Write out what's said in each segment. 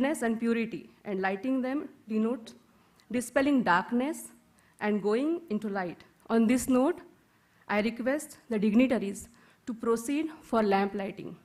and purity, and lighting them denotes dispelling darkness and going into light. On this note, I request the dignitaries to proceed for lamp lighting.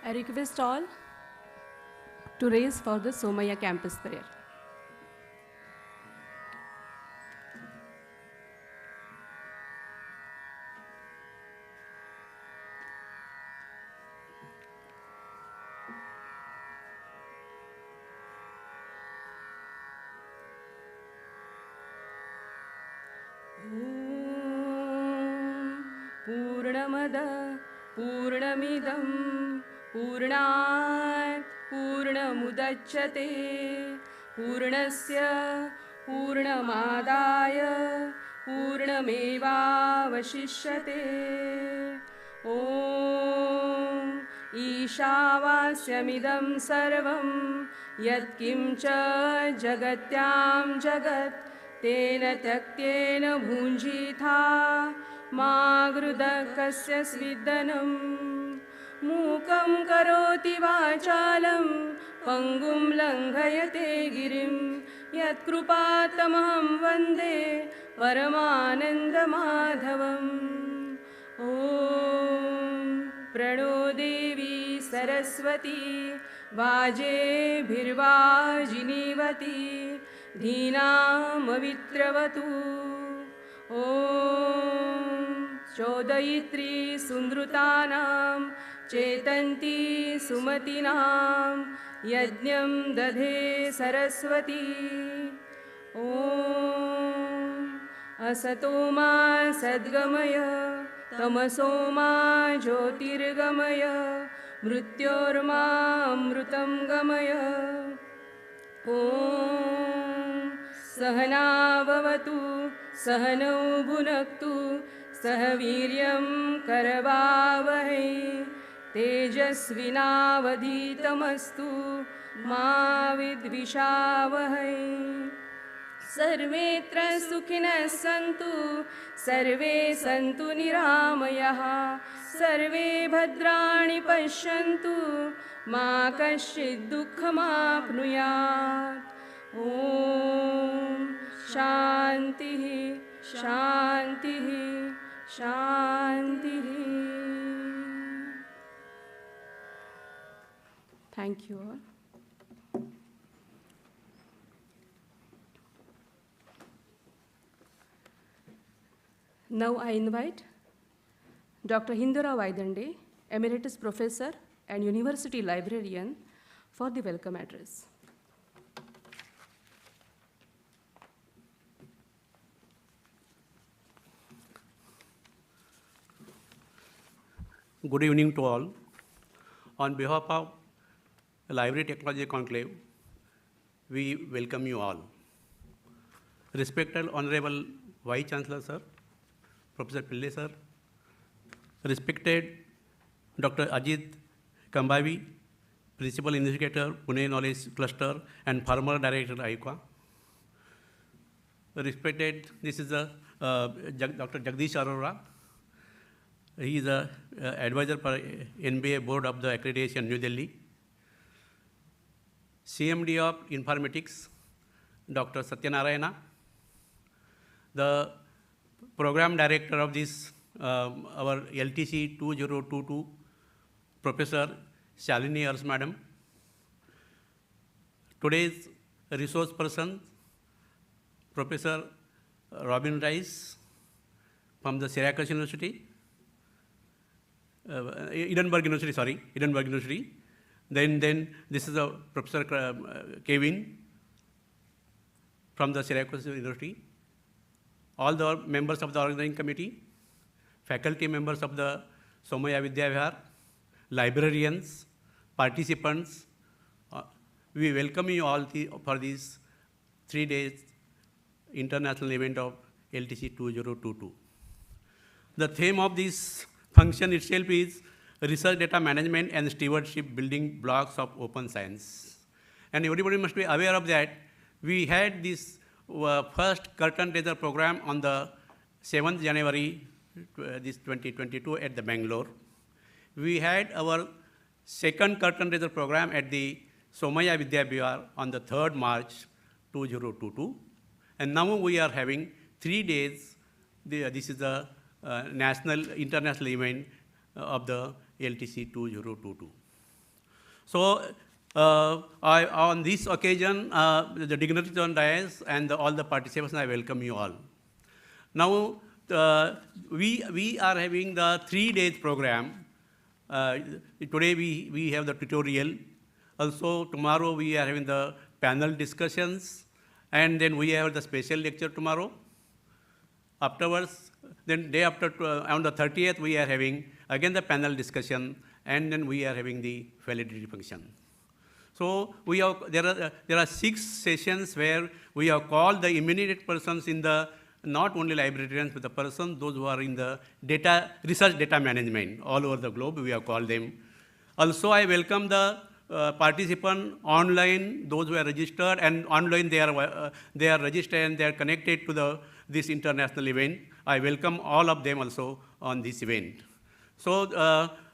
I request all to raise for the Somaya campus prayer. Purnamada Purnamidam Purnat Purnamudachyate Purnasya Purnamadaya Purnamevavashishyate Om Ishavasyamidam sarvam Yatkim cha jagatyam jagat Tena taktena bhunjitha Maghrudakasya svidanam Mukam karoti vachalam Pangum langhayate girim Yat krupatamaham vande Paramananda madhavam Om Prano Devi Saraswati Vaje Bhirvajinivati Dhinam Avitravatu Om Chodayitri Sundrutanam Chetanti Sumatinam Yajnam Dadhe Saraswati Om Asatoma Sadgamaya Tamasoma Jyotirgamaya Mrityorma Amrutam Gamaya Om Sahana Bhavatu Sahanau Bhunaktu Sahaviryam Karavavahai Tejasvinavadhitamastu Ma Vidvishavahai Sarvetra Sukhinas Santu Sarve Santu Niramayah Sarve Bhadrani Pashyantu Ma Kashchid Dukhamapnuyat Om Shantihi Shantihi Shantihi. Thank you all. Now I invite Dr. Hindura Vaidande, Emeritus Professor and University Librarian, for the welcome address. Good evening to all. On behalf of the Library Technology Conclave, we welcome you all. Respected Honorable Vice Chancellor, Sir, Professor Pillai, Sir, respected Dr. Ajit Kambavi, Principal Investigator, Pune Knowledge Cluster, and former Director, IQA. Respected, this is Dr. Jagdish Arora. He is an advisor for NBA Board of the Accreditation, New Delhi. CMD of Informatics, Dr. Satyanarayana. The Program Director of this, our LTC2022, Professor Shalini Ars Madam. Today's resource person, Professor Robin Rice from the Syracuse University. Edinburgh University. Then this is Professor Kevin from the Syracuse University. All the members of the organizing committee, faculty members of the Somaya Vidya Vihar, librarians, participants, we welcome you all for this 3 days international event of LTC 2022. The theme of this function itself is research data management and stewardship building blocks of open science. And everybody must be aware of that. We had this first curtain raiser program on the 7th January, this 2022 at the Bangalore. We had our second curtain raiser program at the Somaya Vidya Vihar on the 3rd March 2022. And now we are having 3 days. This is the international event of the LTC 2022. So on this occasion, the dignitaries on dais and all the participants, I welcome you all. Now, we are having the 3 days program. Today we have the tutorial. Also tomorrow we are having the panel discussions, and then we have the special lecture tomorrow. Afterwards, then day after, on the 30th, we are having again the panel discussion, and then we are having the validity function. So there are 6 sessions where we have called the immediate persons in the, not only librarians, but the persons, those who are in the research data management all over the globe, we have called them. Also, I welcome the participant online, those who are registered, and online they are registered and they are connected to this international event. I welcome all of them also on this event. So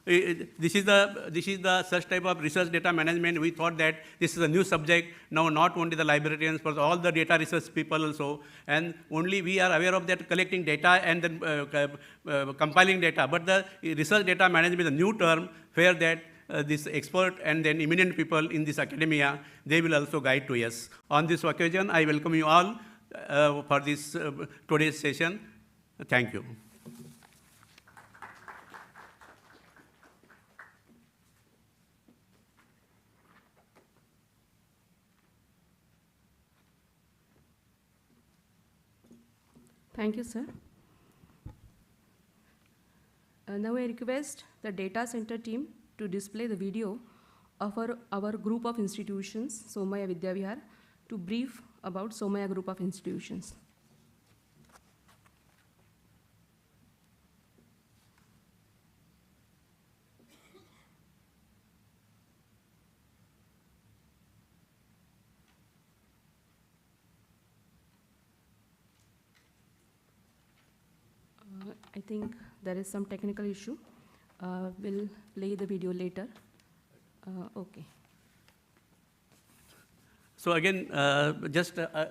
this is the such type of research data management. We thought that this is a new subject. Now not only the librarians, but all the data research people also. And only we are aware of that collecting data and then compiling data. But the research data management is a new term where that this expert and then eminent people in this academia, they will also guide to us. On this occasion, I welcome you all for this today's session. Thank you. Thank you, sir. Now I request the data center team to display the video of our group of institutions, Somaya Vidya Vihar, to brief about Somaya group of institutions. I think there is some technical issue. We'll play the video later. Okay. So again,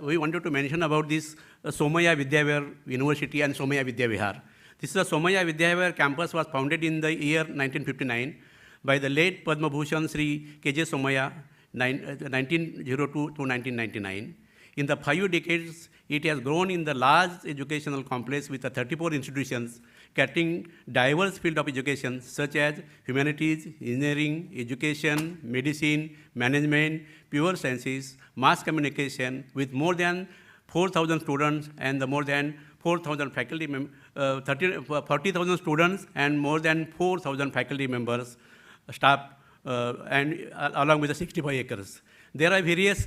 we wanted to mention about this Somaya Vidya Vihar University and Somaya Vidya Vihar. This is a Somaya Vidya Vihar campus was founded in the year 1959 by the late Padma Bhushan Sri K.J. Somaya, 1902 to 1999. In the 5 decades, it has grown in the large educational complex with 34 institutions catering diverse fields of education such as humanities, engineering, education, medicine, management, pure sciences, mass communication, with more than 4,000 students and more than 4,000 faculty, 40,000 students and more than 4,000 faculty members, staff, and along with the 65 acres. There are various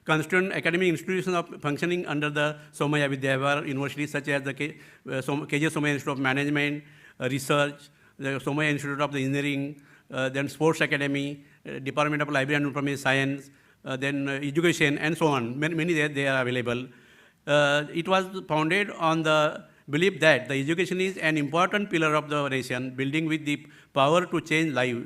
constituent academic institutions of functioning under the Somaya Vidyavihar University, such as the KJ Somaya Institute of Management, Research, the Somaya Institute of the Engineering, then Sports Academy, Department of Library and Information Science, then education, and so on. Many they are available. It was founded on the belief that the education is an important pillar of the nation, building with the power to change life.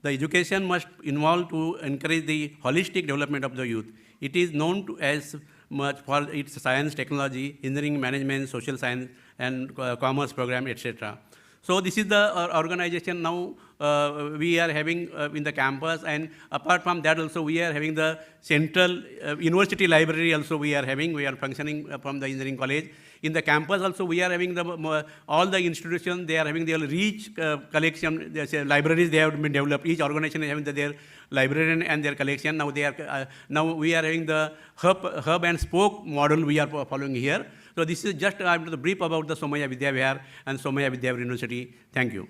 The education must involve to encourage the holistic development of the youth. It is known as much for its science, technology, engineering, management, social science, and commerce program, etc. So this is the organization now we are having in the campus, and apart from that also we are having the central university library also we are having. We are functioning from the engineering college. In the campus also we are having all the institutions, they are having their rich collection, libraries they have been developed. Each organization is having their librarian and their collection. Now they are now we are having the hub and spoke model we are following here. So this is just the brief about the Somaya Vidyavihar and Somaya Vidyavihar University. Thank you.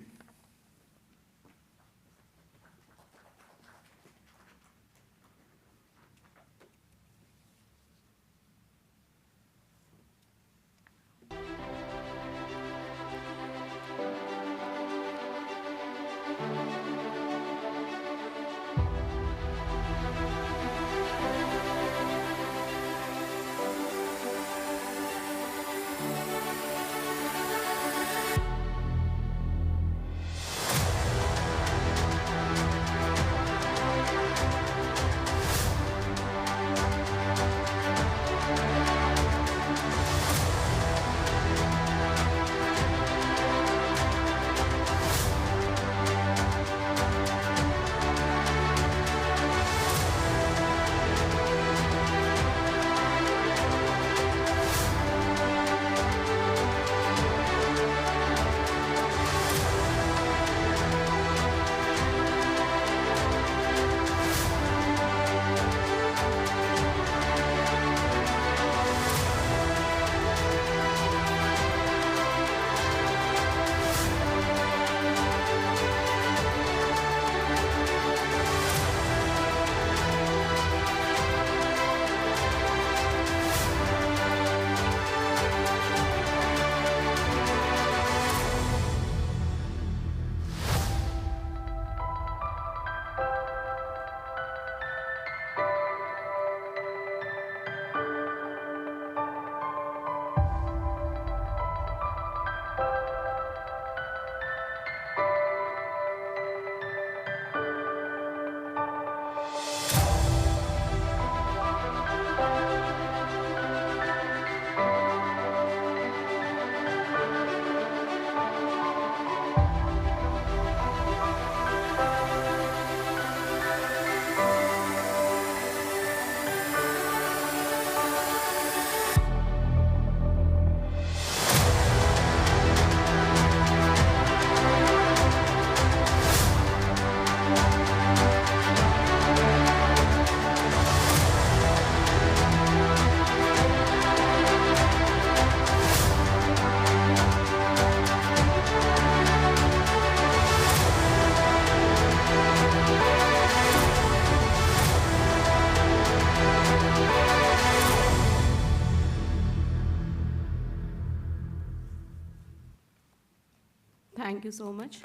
Thank you so much.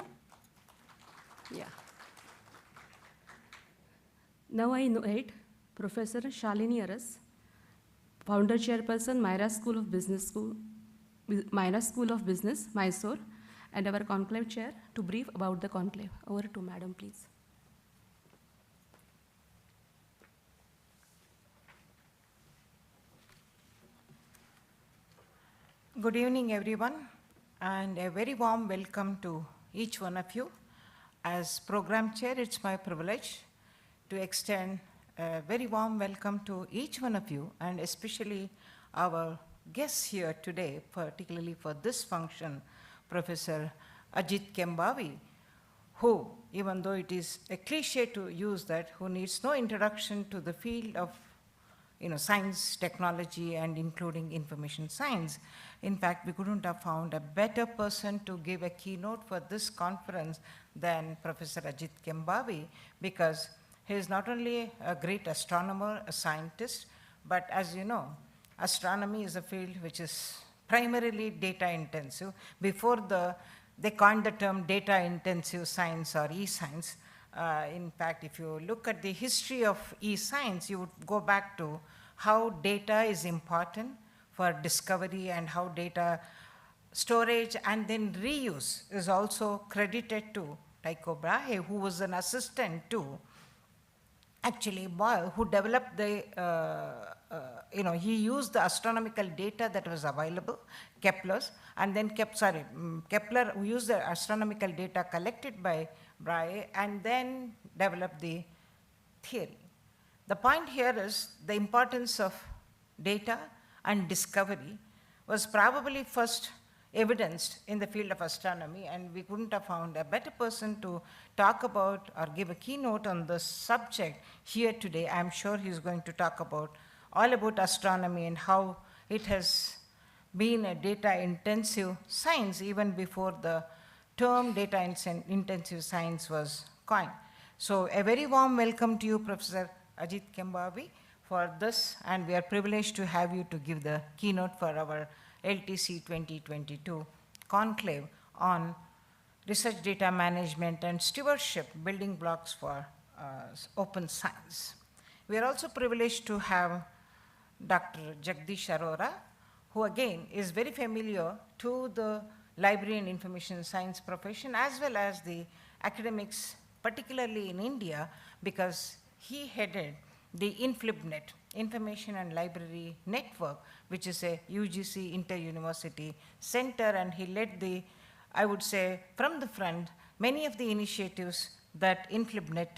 Yeah. Now I invite Professor Shalini Aras, Founder Chairperson, Myra School of Business, Mysore, and our conclave chair to brief about the conclave. Over to Madam, please. Good evening, everyone, and a very warm welcome to each one of you. As program chair, it's my privilege to extend a very warm welcome to each one of you, and especially our guests here today, particularly for this function, Professor Ajit Kambavi, who, even though it is a cliche to use that, who needs no introduction to the field of science, technology, and including information science. In fact, we couldn't have found a better person to give a keynote for this conference than Professor Ajit Kambavi, because he is not only a great astronomer, a scientist, but as you know, astronomy is a field which is primarily data intensive. Before they coined the term data intensive science or e-science. In fact, if you look at the history of e-science, you would go back to how data is important for discovery and how data storage and then reuse is also credited to Tycho Brahe, who was an assistant to actually Boyle, who developed the, he used the astronomical data that was available, Kepler's, and then Kepler used the astronomical data collected by Brahe and then developed the theory. The point here is the importance of data and discovery was probably first evidenced in the field of astronomy, and we couldn't have found a better person to talk about or give a keynote on this subject here today. I'm sure he's going to talk all about astronomy and how it has been a data-intensive science even before the term data-intensive science was coined. So a very warm welcome to you, Professor Ajit Kambavi, for this, and we are privileged to have you to give the keynote for our LTC 2022 conclave on research data management and stewardship, building blocks for open science. We are also privileged to have Dr. Jagdish Arora, who again is very familiar to the library and information science profession as well as the academics, particularly in India, because he headed the InflibNet, Information and Library Network, which is a UGC inter-university center, and he led the, I would say, from the front, many of the initiatives that InflibNet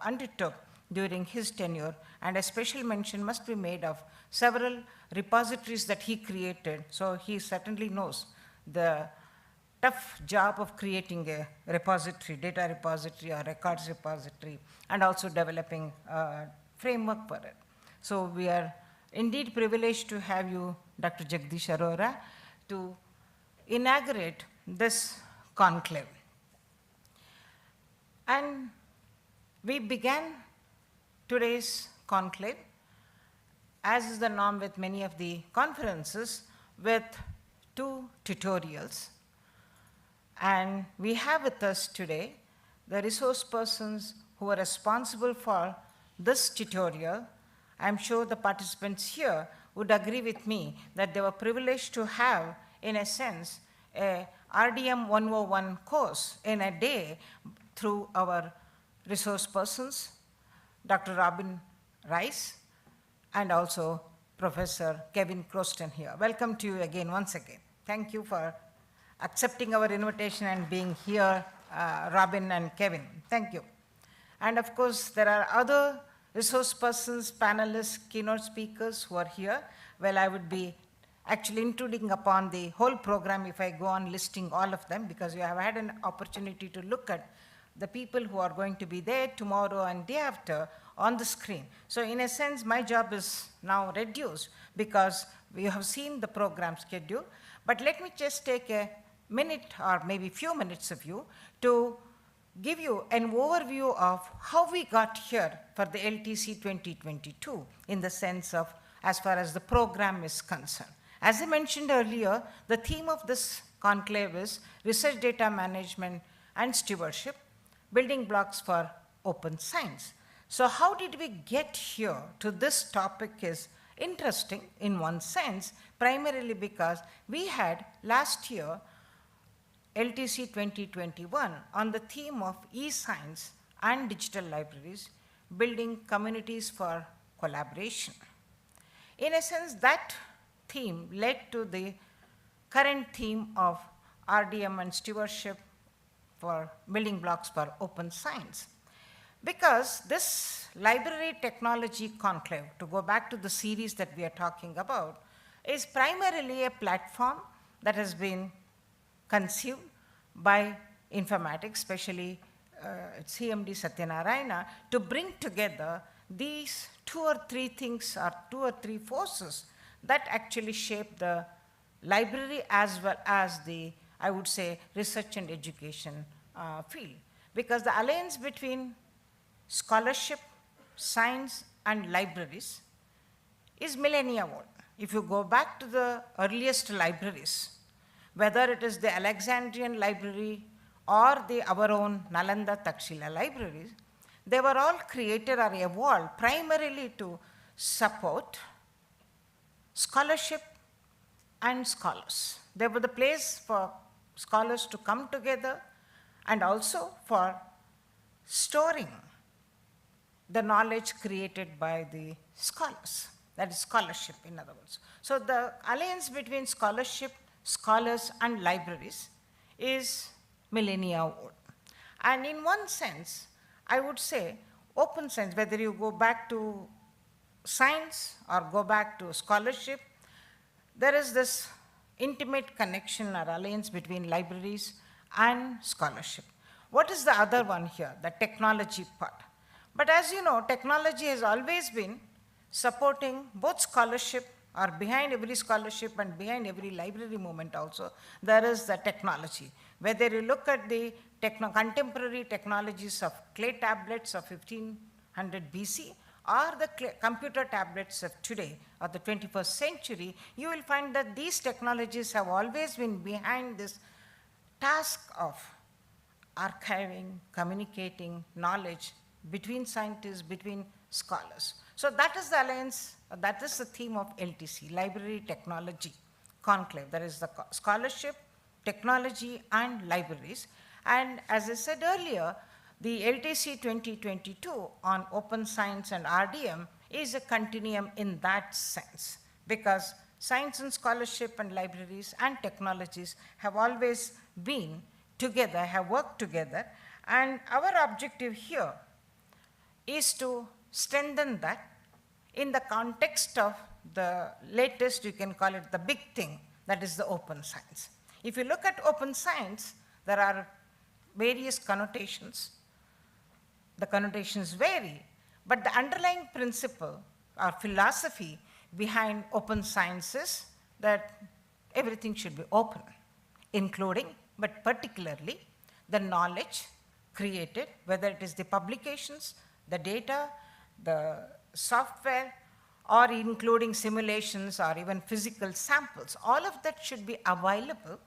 undertook during his tenure, and a special mention must be made of several repositories that he created. So he certainly knows the tough job of creating a repository, data repository or records repository, and also developing a framework for it. So we are indeed privileged to have you, Dr. Jagdish Arora, to inaugurate this conclave. And we began today's conclave, as is the norm with many of the conferences, with 2 tutorials. And we have with us today the resource persons who are responsible for this tutorial. I'm sure the participants here would agree with me that they were privileged to have, in a sense, a RDM 101 course in a day through our resource persons, Dr. Robin Rice, and also Professor Kevin Croston here. Welcome to you again, once again. Thank you for accepting our invitation and being here, Robin and Kevin. Thank you. And of course, there are other resource persons, panelists, keynote speakers who are here. Well, I would be actually intruding upon the whole program if I go on listing all of them, because you have had an opportunity to look at the people who are going to be there tomorrow and day after on the screen. So in a sense, my job is now reduced because we have seen the program schedule. But let me just take a minute or maybe few minutes of you to give you an overview of how we got here for the LTC 2022 in the sense of as far as the program is concerned. As I mentioned earlier, the theme of this conclave is research data management and stewardship, building blocks for open science. So how did we get here to this topic is interesting in one sense, primarily because we had last year LTC 2021 on the theme of e-science and digital libraries, building communities for collaboration. In a sense, that theme led to the current theme of RDM and stewardship for building blocks for open science. Because this library technology conclave, to go back to the series that we are talking about, is primarily a platform that has been conceived by informatics, especially CMD Satyanarayana, to bring together these 2 or 3 things or 2 or 3 forces that actually shape the library as well as the, I would say, research and education field. Because the alliance between scholarship, science, and libraries is millennia old. If you go back to the earliest libraries, whether it is the Alexandrian library or our own Nalanda Takshila libraries, they were all created or evolved primarily to support scholarship and scholars. They were the place for scholars to come together and also for storing the knowledge created by the scholars. That is scholarship, in other words. So the alliance between scholarship, scholars, and libraries is millennia old. And in one sense, I would say open science, whether you go back to science or go back to scholarship, there is this intimate connection or alliance between libraries and scholarship. What is the other one here? The technology part. But as you know, technology has always been supporting both scholarship, or behind every scholarship and behind every library movement also, there is the technology. Whether you look at the contemporary technologies of clay tablets of 1500 BC or the computer tablets of today or the 21st century, you will find that these technologies have always been behind this task of archiving, communicating knowledge between scientists, between scholars. So that is the alliance, that is the theme of LTC, Library Technology Conclave. There is the scholarship, technology, and libraries. And as I said earlier, the LTC 2022 on open science and RDM is a continuum in that sense, because science and scholarship and libraries and technologies have always been together, have worked together. And our objective here is to strengthen that in the context of the latest, you can call it the big thing, that is the open science. If you look at open science, there are various connotations. The connotations vary, but the underlying principle or philosophy behind open science is that everything should be open, including, but particularly, the knowledge created, whether it is the publications, the data, the software, or including simulations or even physical samples. All of that should be available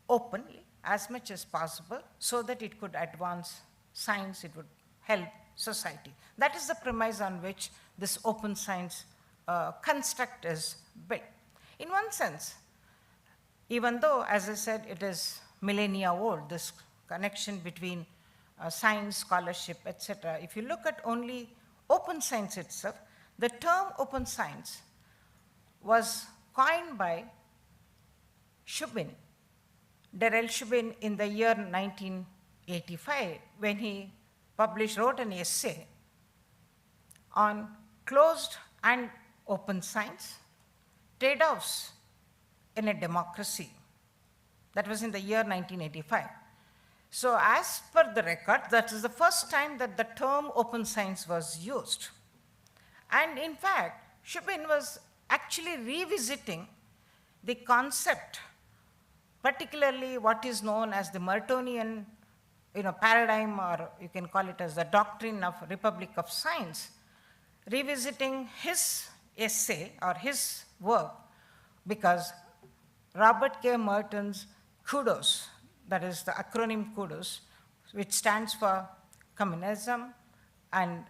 openly as much as possible so that it could advance science, it would help society. That is the premise on which this open science construct is built. In one sense, even though, as I said, it is millennia old, this connection between science, scholarship, etc. If you look at only open science itself, the term open science was coined by Shubin, Darrell Shubin, in the year 1985, when he wrote an essay on closed and open science, trade-offs in a democracy. That was in the year 1985. So as per the record, that is the first time that the term open science was used. And in fact, Shubin was actually revisiting the concept, particularly what is known as the Mertonian paradigm, or you can call it as the doctrine of Republic of Science, revisiting his essay or his work, because Robert K. Merton's KUDOS, that is the acronym KUDOS, which stands for communism, and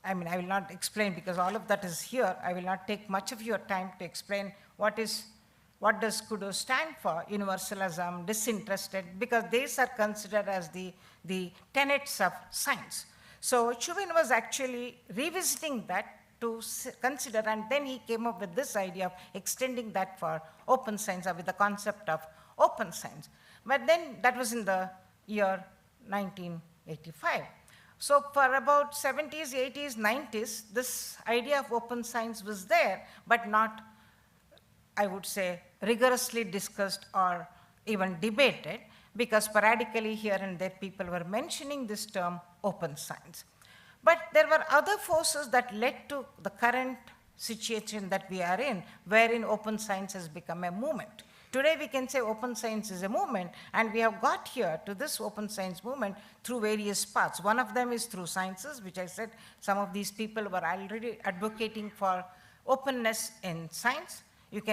I will not explain because all of that is here. I will not take much of your time to explain what does KUDOS stand for, universalism, disinterested, because these are considered as the tenets of science. So Shubin was actually revisiting that to consider, and then he came up with this idea of extending that for open science, or with the concept of open science. But then that was in the year 1985. So for about 70s, 80s, 90s, this idea of open science was there, but not I would say, rigorously discussed or even debated, because sporadically here and there people were mentioning this term open science. But there were other forces that led to the current situation that we are in, wherein open science has become a movement. Today we can say open science is a movement, and we have got here to this open science movement through various paths. One of them is through sciences, which I said some of these people were already advocating for openness in science.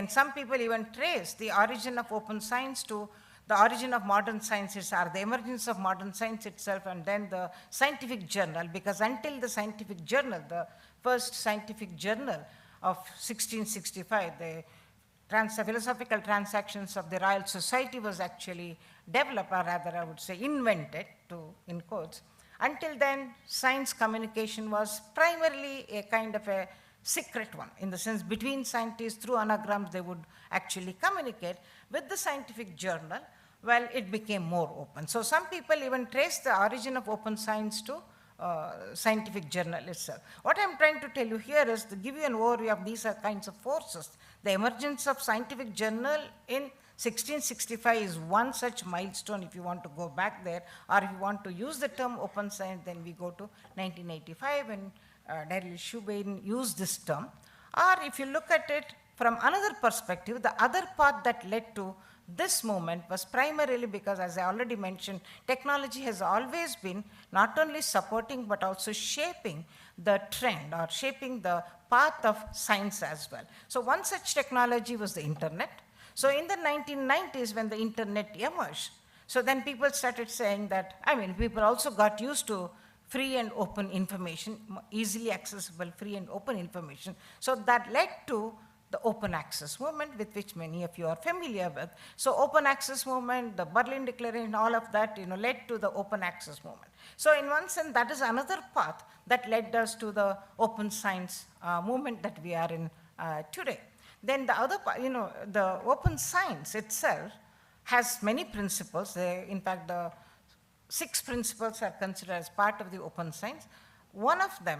Some people even trace the origin of open science to the origin of modern sciences, or the emergence of modern science itself, and then the scientific journal, because until the scientific journal, the first scientific journal of 1665, the Philosophical Transactions of the Royal Society was actually developed, or rather I would say invented, in quotes. Until then, science communication was primarily a kind of a secret one, in the sense between scientists through anagrams they would actually communicate. With the scientific journal, well, it became more open. So some people even trace the origin of open science to scientific journal itself. What I'm trying to tell you here is to give you an overview of these kinds of forces. The emergence of scientific journal in 1665 is one such milestone if you want to go back there, or if you want to use the term open science, then we go to 1985 when Daryl Shubain used this term. Or if you look at it from another perspective, the other path that led to this movement was primarily because, as I already mentioned, technology has always been not only supporting but also shaping the trend or shaping the path of science as well. So one such technology was the internet. So in the 1990s when the internet emerged, so then people started saying that, people also got used to free and open information, easily accessible free and open information. So that led to the open access movement, with which many of you are familiar with. So open access movement, the Berlin Declaration, all of that led to the open access movement. So in one sense, that is another path that led us to the open science movement that we are in today. Then the other part, the open science itself has many principles. In fact, the 6 principles are considered as part of the open science. One of them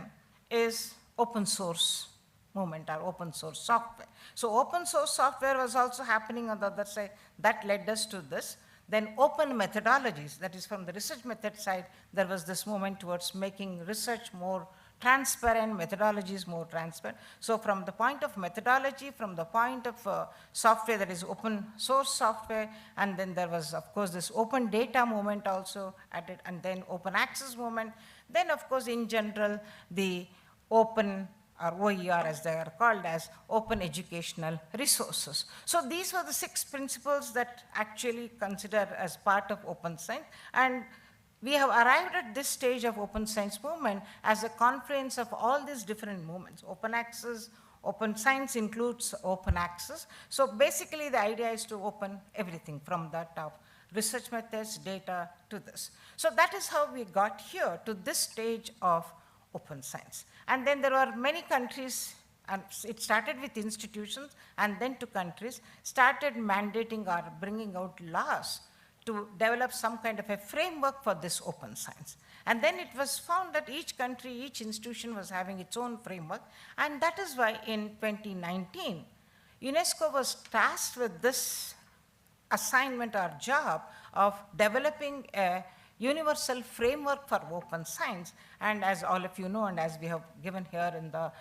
is open source movement or open source software. So open source software was also happening on the other side. That led us to this. Then open methodologies, that is from the research method side, there was this movement towards making research more transparent, methodologies more transparent. So from the point of methodology, from the point of software, that is open source software, and then there was, of course, this open data movement also added, and then open access movement. Then, of course, in general, the open, or OER as they are called, as open educational resources. So these were the 6 principles that actually consider as part of open science. And we have arrived at this stage of open science movement as a confluence of all these different movements. Open access, open science includes open access. So basically the idea is to open everything from that of research methods, data to this. So that is how we got here to this stage of open science. And then there were many countries, and it started with institutions and then to countries, started mandating or bringing out laws to develop some kind of a framework for this open science. And then it was found that each country, each institution was having its own framework, and that is why in 2019, UNESCO was tasked with this assignment or job of developing a universal framework for open science. And as all of you know, and as we have given here in the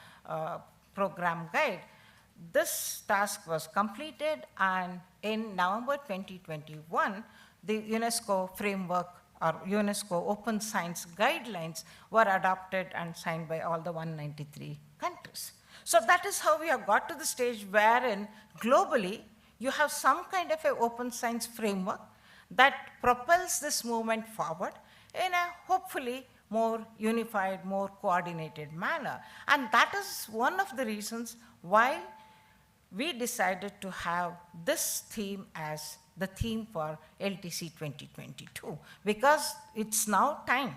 program guide, this task was completed, and in November 2021, the UNESCO framework or UNESCO open science guidelines were adopted and signed by all the 193 countries. So that is how we have got to the stage wherein globally you have some kind of an open science framework that propels this movement forward in a hopefully more unified, more coordinated manner. And that is one of the reasons why we decided to have this theme as the theme for LTC 2022, because it's now time.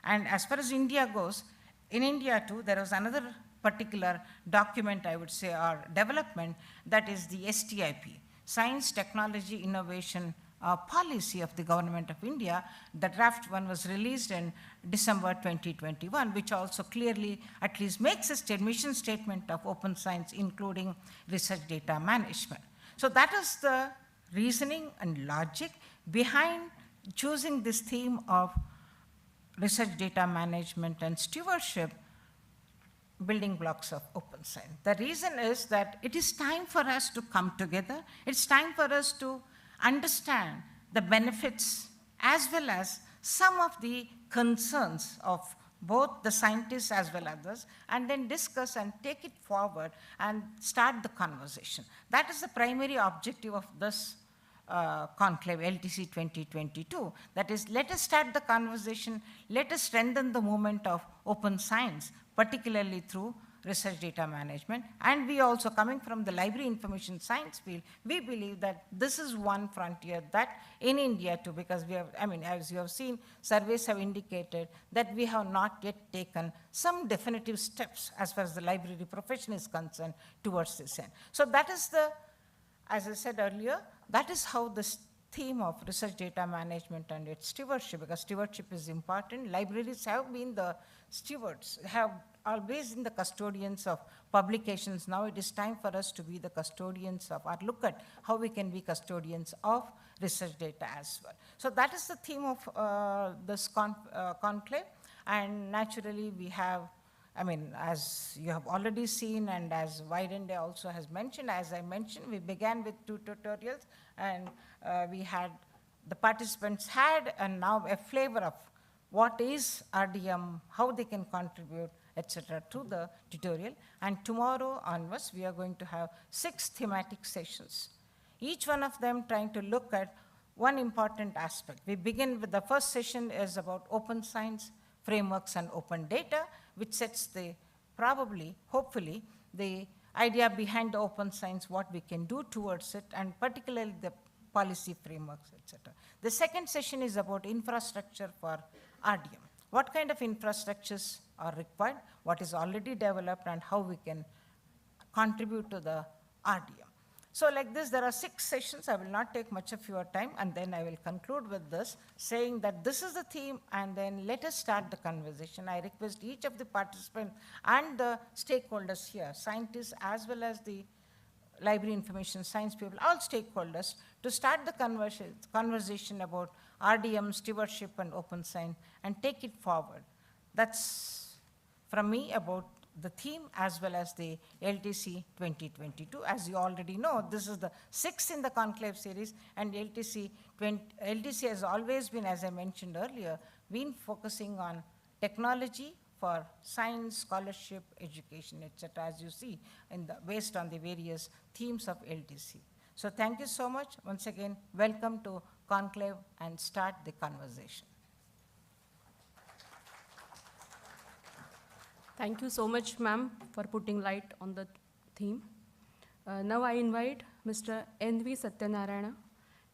And as far as India goes, in India too, there was another particular document, I would say, or development, that is the STIP, Science, Technology, Innovation policy of the government of India. The draft one was released in December 2021, which also clearly at least makes a mission statement of open science, including research data management. So that is the reasoning and logic behind choosing this theme of research data management and stewardship, building blocks of open science. The reason is that it is time for us to come together. It's time for us to understand the benefits as well as some of the concerns of both the scientists as well as others, and then discuss and take it forward and start the conversation. That is the primary objective of this conclave, LTC 2022. That is, let us start the conversation, let us strengthen the movement of open science, particularly through research data management. And we also, coming from the library information science field, we believe that this is one frontier that in India too, because we have, I mean, as you have seen, surveys have indicated that we have not yet taken some definitive steps as far as the library profession is concerned towards this end. So that is the, as I said earlier, that is how this theme of research data management and its stewardship, because stewardship is important. Libraries have been the stewards, have always been the custodians of publications. Now it is time for us to be the custodians of, or look at how we can be custodians of research data as well. So that is the theme of this conclave. And naturally we have, I mean, as you have already seen and as Vairende also has mentioned, as I mentioned, we began with 2 tutorials, and we had, the participants had, and now a flavor of what is RDM, how they can contribute, etc. to the tutorial. And tomorrow onwards, we are going to have 6 thematic sessions, each one of them trying to look at one important aspect. We begin with the first session is about open science, frameworks, and open data, which sets the, probably, hopefully, the idea behind the open science, what we can do towards it, and particularly the policy frameworks, etc. The second session is about infrastructure for RDM. What kind of infrastructures are required, what is already developed, and how we can contribute to the RDM. So like this, there are 6 sessions. I will not take much of your time, and then I will conclude with this, saying that this is the theme, and then let us start the conversation. I request each of the participants and the stakeholders here, scientists as well as the library information science people, all stakeholders, to start the conversation about RDM, stewardship, and open science, and take it forward. That's from me about the theme as well as the LTC 2022. As you already know, this is the 6th in the conclave series, and LTC has always been, as I mentioned earlier, been focusing on technology for science, scholarship, education, etc., as you see, based on the various themes of LTC. So thank you so much. Once again, welcome to conclave, and start the conversation. Thank you so much, ma'am, for putting light on the theme. Now I invite Mr. N.V. Satyanarayana,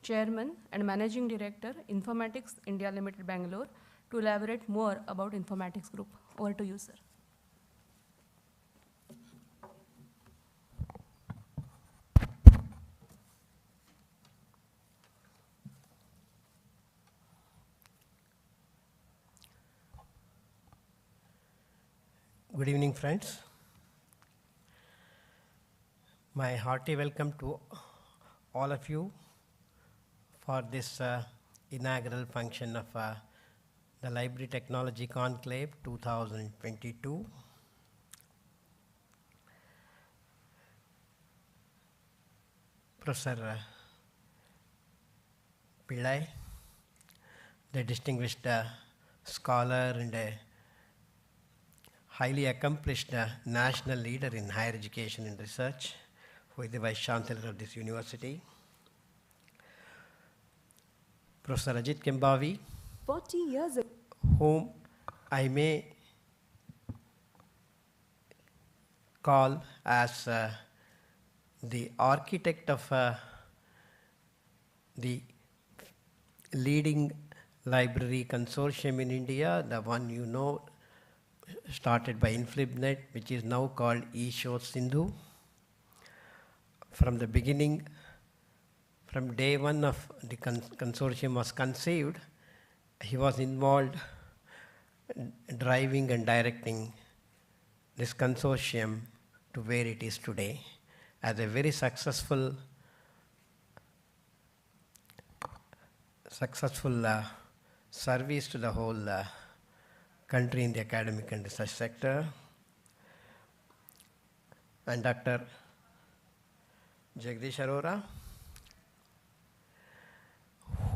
Chairman and Managing Director, Informatics India Limited, Bangalore, to elaborate more about Informatics Group. Over to you, sir. Good evening, friends. My hearty welcome to all of you for this inaugural function of the Library Technology Conclave 2022. Professor Pillai, the distinguished scholar and highly accomplished national leader in higher education and research, who is the Vice Chancellor of this university. Professor Ajit Kambavi, 40 years ago, whom I may call as the architect of the leading library consortium in India, the one you know, started by InflibNet, which is now called eShow Sindhu. From the beginning, From day one of the consortium was conceived, he was involved driving and directing this consortium to where it is today as a very successful service to the whole country in the academic and research sector. And Dr. Jagdish Arora,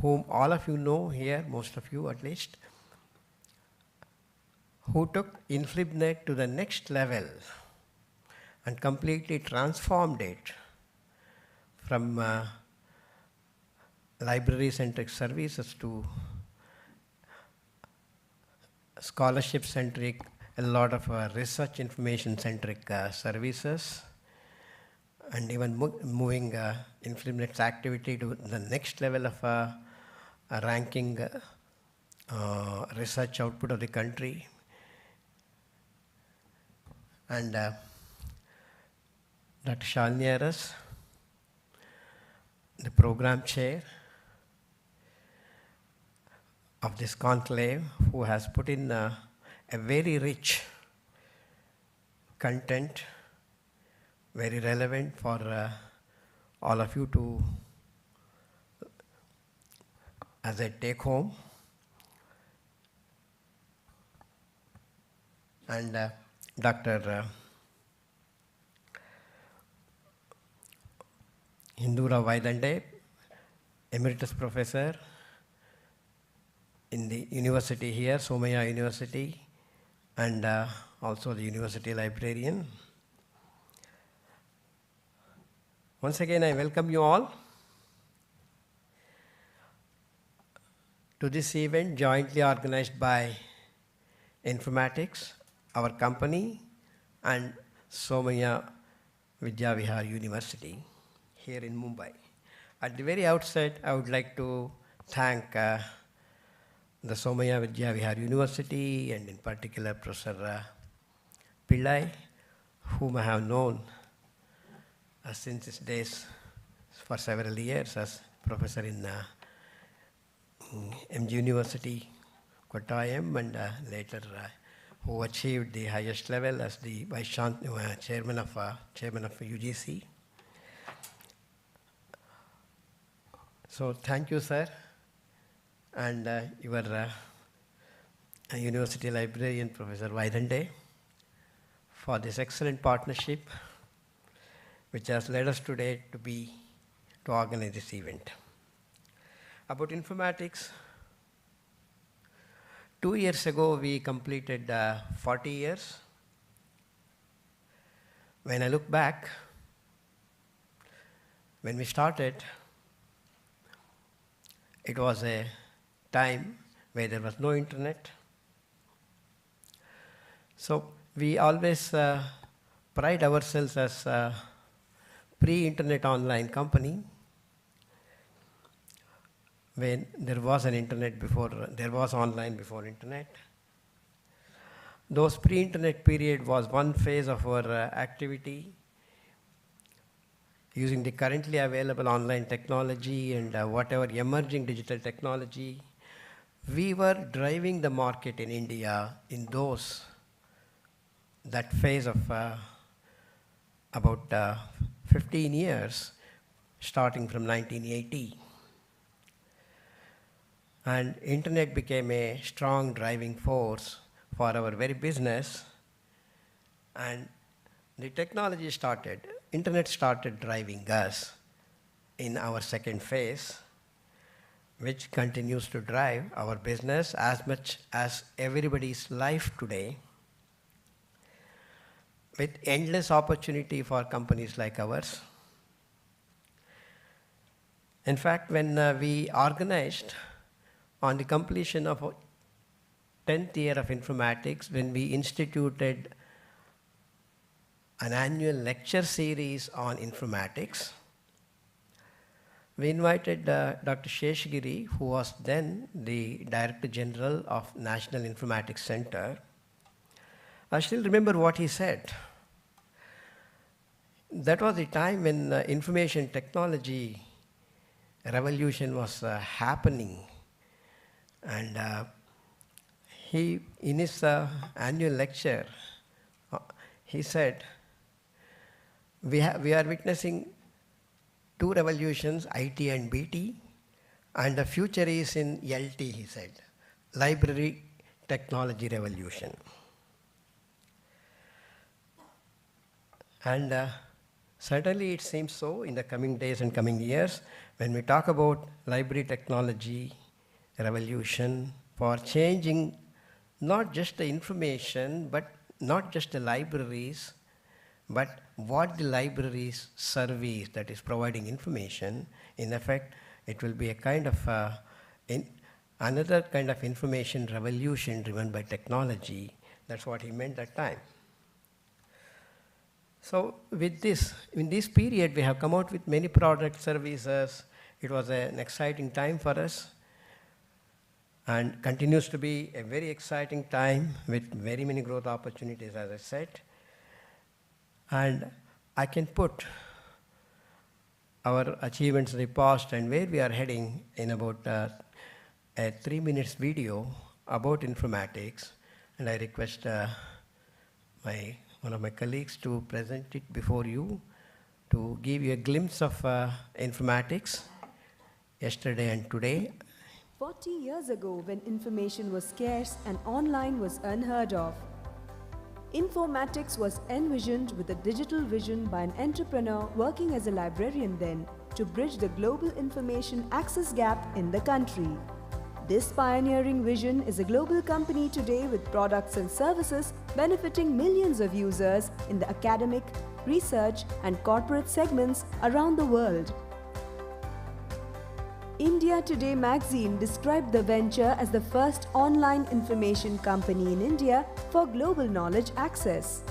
whom all of you know here, most of you at least, who took InflibNet to the next level and completely transformed it from library-centric services to scholarship-centric, a lot of research information-centric services, and even moving InflibNet's activity to the next level of ranking research output of the country. And Dr. Shalini Aras, the program chair of this conclave, who has put in a very rich content, very relevant for all of you to, as a take home. And Dr. Hindura Vaidande, Emeritus Professor in the university here, Somaya University, and also the University Librarian. Once again, I welcome you all to this event jointly organized by Informatics, our company, and Somaya Vidyavihar University here in Mumbai. At the very outset, I would like to thank the Somaya Vidyavihar University, and in particular Professor Pillai, whom I have known since his days for several years as professor in MG University, Kottayam, and later who achieved the highest level as the chairman of UGC. So thank you, sir, and your university librarian, Professor Vaidande, for this excellent partnership which has led us today to organize this event. About informatics, 2 years ago we completed 40 years. When I look back, when we started, it was a time where there was no internet. So we always pride ourselves as a pre-internet online company. When there was an internet before, there was online before internet. Those pre-internet period was one phase of our activity, using the currently available online technology and whatever emerging digital technology. We were driving the market in India in that phase of about 15 years, starting from 1980. And internet became a strong driving force for our very business, and the technology internet started driving us in our second phase, which continues to drive our business as much as everybody's life today, with endless opportunity for companies like ours. In fact, when we organized on the completion of 10th year of informatics, when we instituted an annual lecture series on informatics, we invited Dr. Sheshgiri, who was then the Director General of National Informatics Center. I still remember what he said. That was the time when information technology revolution was happening. And he, in his annual lecture, he said, we are witnessing two revolutions, IT and BT, and the future is in LT, he said, library technology revolution. And certainly it seems so in the coming days and coming years, when we talk about library technology revolution for changing not just the information, but not just the libraries, but what the libraries service that is providing information. In effect, it will be a kind of another kind of information revolution driven by technology. That's what he meant that time. So with this, in this period, we have come out with many product services. It was an exciting time for us, and continues to be a very exciting time with very many growth opportunities, as I said. And I can put our achievements in the past and where we are heading in about a 3 minutes video about informatics. And I request one of my colleagues to present it before you, to give you a glimpse of informatics yesterday and today. 40 years ago, when information was scarce and online was unheard of, informatics was envisioned with a digital vision by an entrepreneur working as a librarian then to bridge the global information access gap in the country. This pioneering vision is a global company today with products and services benefiting millions of users in the academic, research, and corporate segments around the world. India Today magazine described the venture as the first online information company in India for global knowledge access.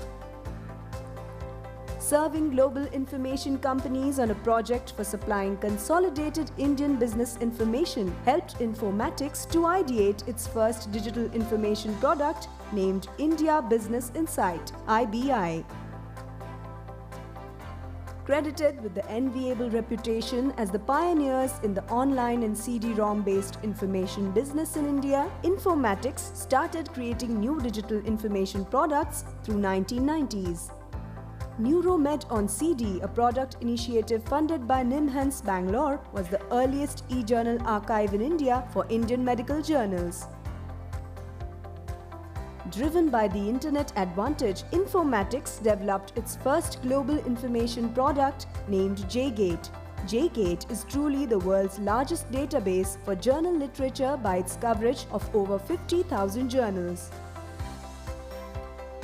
Serving global information companies on a project for supplying consolidated Indian business information helped Informatics to ideate its first digital information product named India Business Insight, IBI. Credited with the enviable reputation as the pioneers in the online and CD-ROM-based information business in India, Informatics started creating new digital information products through 1990s. Neuromed on CD, a product initiative funded by NIMHANS Bangalore, was the earliest e-journal archive in India for Indian medical journals. Driven by the internet advantage, Informatics developed its first global information product named JGate. JGate is truly the world's largest database for journal literature by its coverage of over 50,000 journals.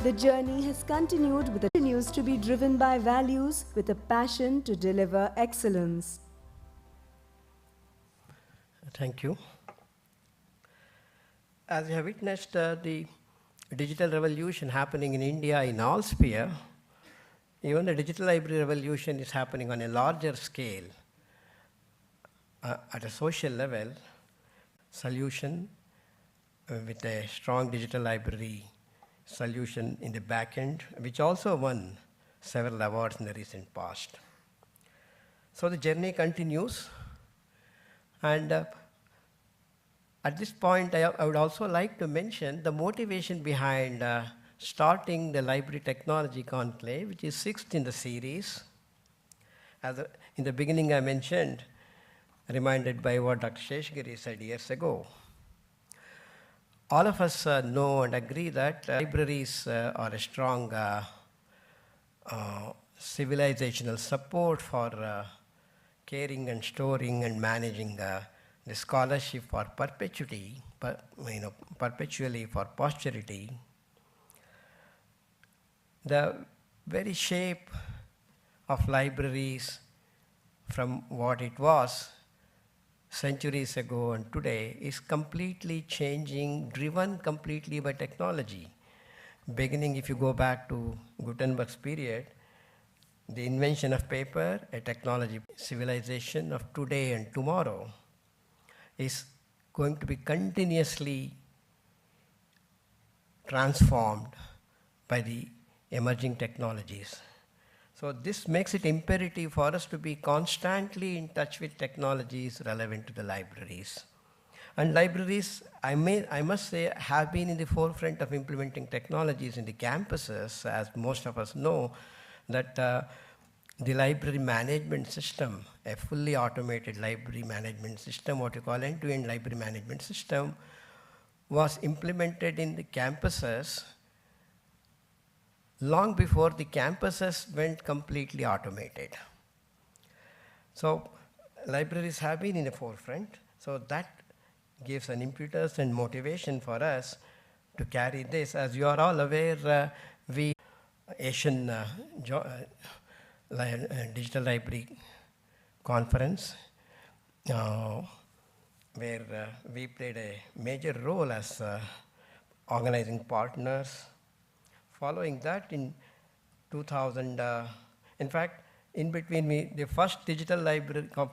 The journey has continued with continues to be driven by values with a passion to deliver excellence. Thank you. As you have witnessed the digital revolution happening in India in all spheres, even the digital library revolution is happening on a larger scale at a social level. Solution with a strong digital library solution in the back end, which also won several awards in the recent past. So the journey continues, and at this point I would also like to mention the motivation behind starting the Library Technology Conclave, which is 6th in the series. In the beginning I mentioned, reminded by what Dr. Sheshgiri said years ago. All of us know and agree that libraries are a strong civilizational support for caring and storing and managing the scholarship for perpetuity, perpetually for posterity. The very shape of libraries from what it was centuries ago and today is completely changing, driven completely by technology. Beginning, if you go back to Gutenberg's period, the invention of paper, a technology civilization of today and tomorrow, is going to be continuously transformed by the emerging technologies. So this makes it imperative for us to be constantly in touch with technologies relevant to the libraries. And libraries, I must say, have been in the forefront of implementing technologies in the campuses, as most of us know, that the library management system, a fully automated library management system, what you call end-to-end library management system, was implemented in the campuses long before the campuses went completely automated. So libraries have been in the forefront, so that gives an impetus and motivation for us to carry this. As you are all aware, we Asian Digital Library Conference, where we played a major role as organizing partners. Following that, in 2000, in fact, in between the first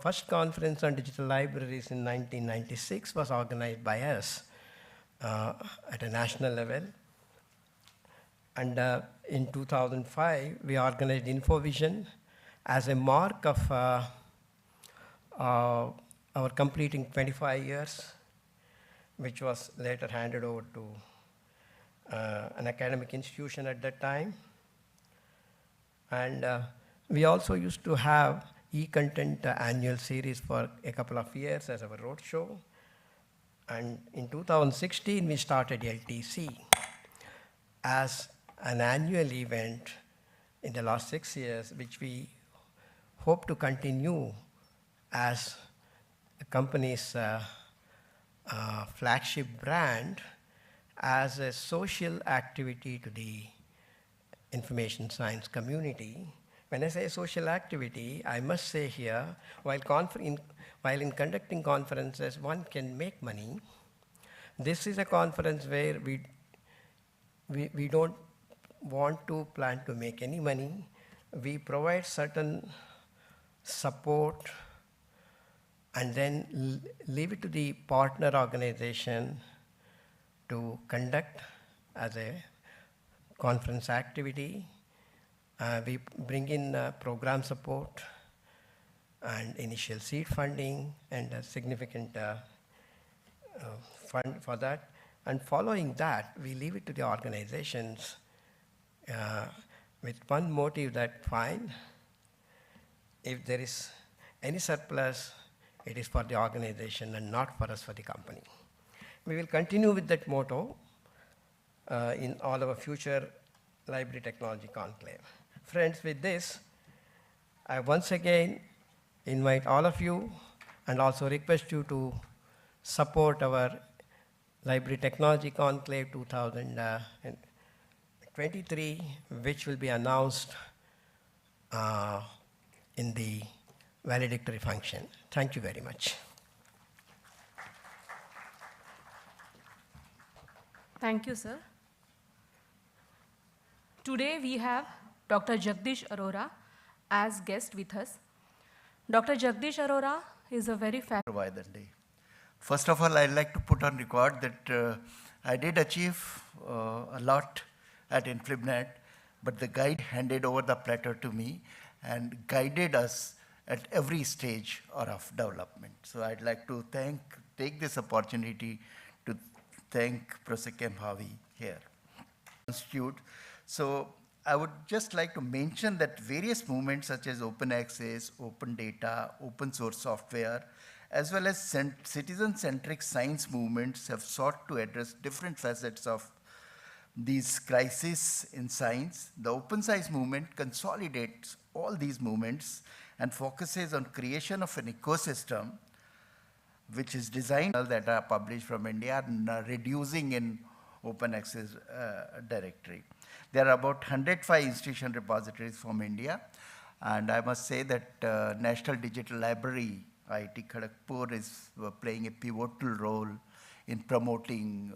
first conference on digital libraries in 1996 was organized by us at a national level. And in 2005, we organized InfoVision as a mark of our completing 25 years, which was later handed over to an academic institution at that time. And we also used to have e-content annual series for a couple of years as our roadshow. And in 2016, we started LTC as an annual event in the last 6 years, which we hope to continue as the company's flagship brand, as a social activity to the information science community. When I say social activity, I must say here, while in conducting conferences, one can make money, this is a conference where we don't want to plan to make any money. We provide certain support and then leave it to the partner organization to conduct as a conference activity. We bring in program support and initial seed funding and a significant fund for that. And following that, we leave it to the organizations with one motive that, fine, if there is any surplus, it is for the organization and not for us, for the company. We will continue with that motto in all our future library technology conclave. Friends, with this, I once again invite all of you and also request you to support our Library Technology Conclave 2023, which will be announced in the valedictory function. Thank you very much. Thank you, sir. Today we have Dr. Jagdish Arora as guest with us. Dr. Jagdish Arora is a very First of all, I'd like to put on record that I did achieve a lot at InflibNet, but the guide handed over the platter to me and guided us at every stage of development. So I'd like to take this opportunity to thank Professor Kambavi here. So I would just like to mention that various movements such as open access, open data, open source software, as well as citizen-centric science movements have sought to address different facets of these crises in science. The open science movement consolidates all these movements and focuses on creation of an ecosystem which is designed that are published from India and reducing in open access directory. There are about 105 institution repositories from India, and I must say that National Digital Library, IIT Kharagpur, is playing a pivotal role in promoting,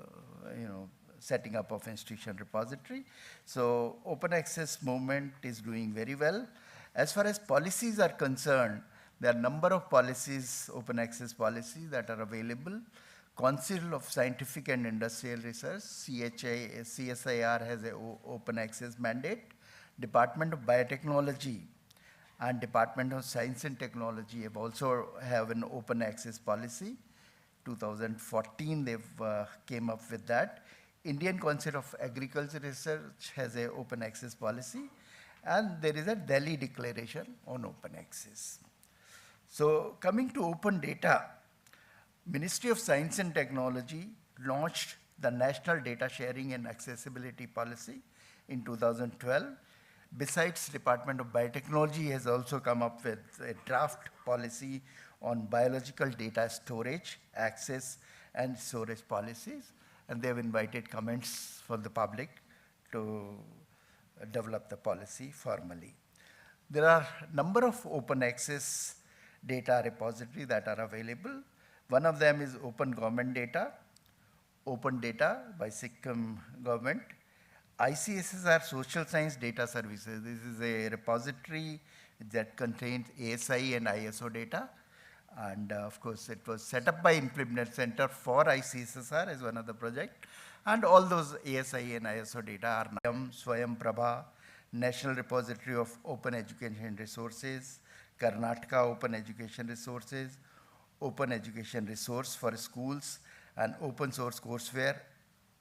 setting up of institution repository. So open access movement is doing very well. As far as policies are concerned, there are a number of policies, open access policies that are available. Council of Scientific and Industrial Research, CSIR, has an open access mandate. Department of Biotechnology and Department of Science and Technology have an open access policy. 2014 they've came up with that. Indian Council of Agriculture Research has an open access policy, and there is a Delhi Declaration on open access. So coming to open data, Ministry of Science and Technology launched the National Data Sharing and Accessibility Policy in 2012. Besides, Department of Biotechnology has also come up with a draft policy on biological data storage, access, and storage policies, and they have invited comments from the public to develop the policy formally. There are a number of open access data repositories that are available. One of them is Open Government Data, Open Data by Sikkim government. ICSSR Social Science Data Services. This is a repository that contains ASI and ISO data. And of course, it was set up by Implement Center for ICSSR as one of the projects. And all those ASI and ISO data are Swayam Prabha, National Repository of Open Education Resources, Karnataka Open Education Resources, Open Education Resource for Schools, and Open Source Courseware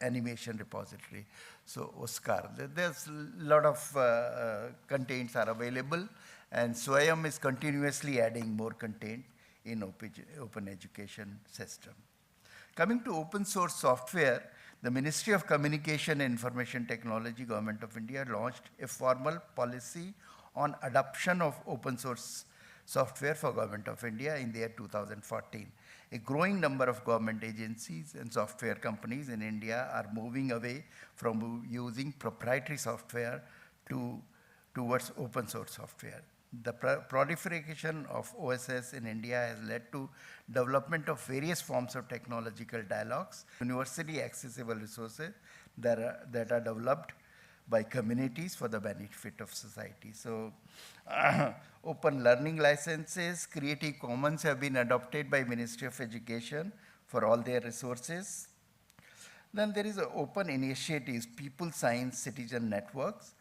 Animation Repository. So OSCAR, there's a lot of contents are available, and Swayam is continuously adding more content in open education system. Coming to open source software, the Ministry of Communication and Information Technology, Government of India, launched a formal policy on adoption of open source software for Government of India in the year 2014. A growing number of government agencies and software companies in India are moving away from using proprietary software towards open source software. The proliferation of OSS in India has led to development of various forms of technological dialogues, universally accessible resources that are developed by communities for the benefit of society. So open learning licenses, Creative Commons have been adopted by Ministry of Education for all their resources. Then there is open initiatives, People Science Citizen Networks,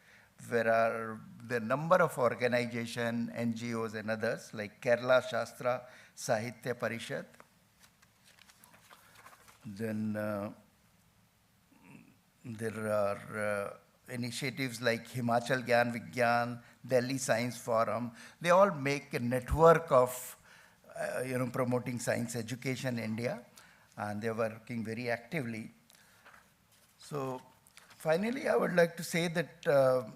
where are the number of organizations, NGOs and others like Kerala Shastra Sahitya Parishad. Then there are initiatives like Himachal Gyan Vigyan, Delhi Science Forum. They all make a network of promoting science education in India, and they are working very actively. So finally, I would like to say that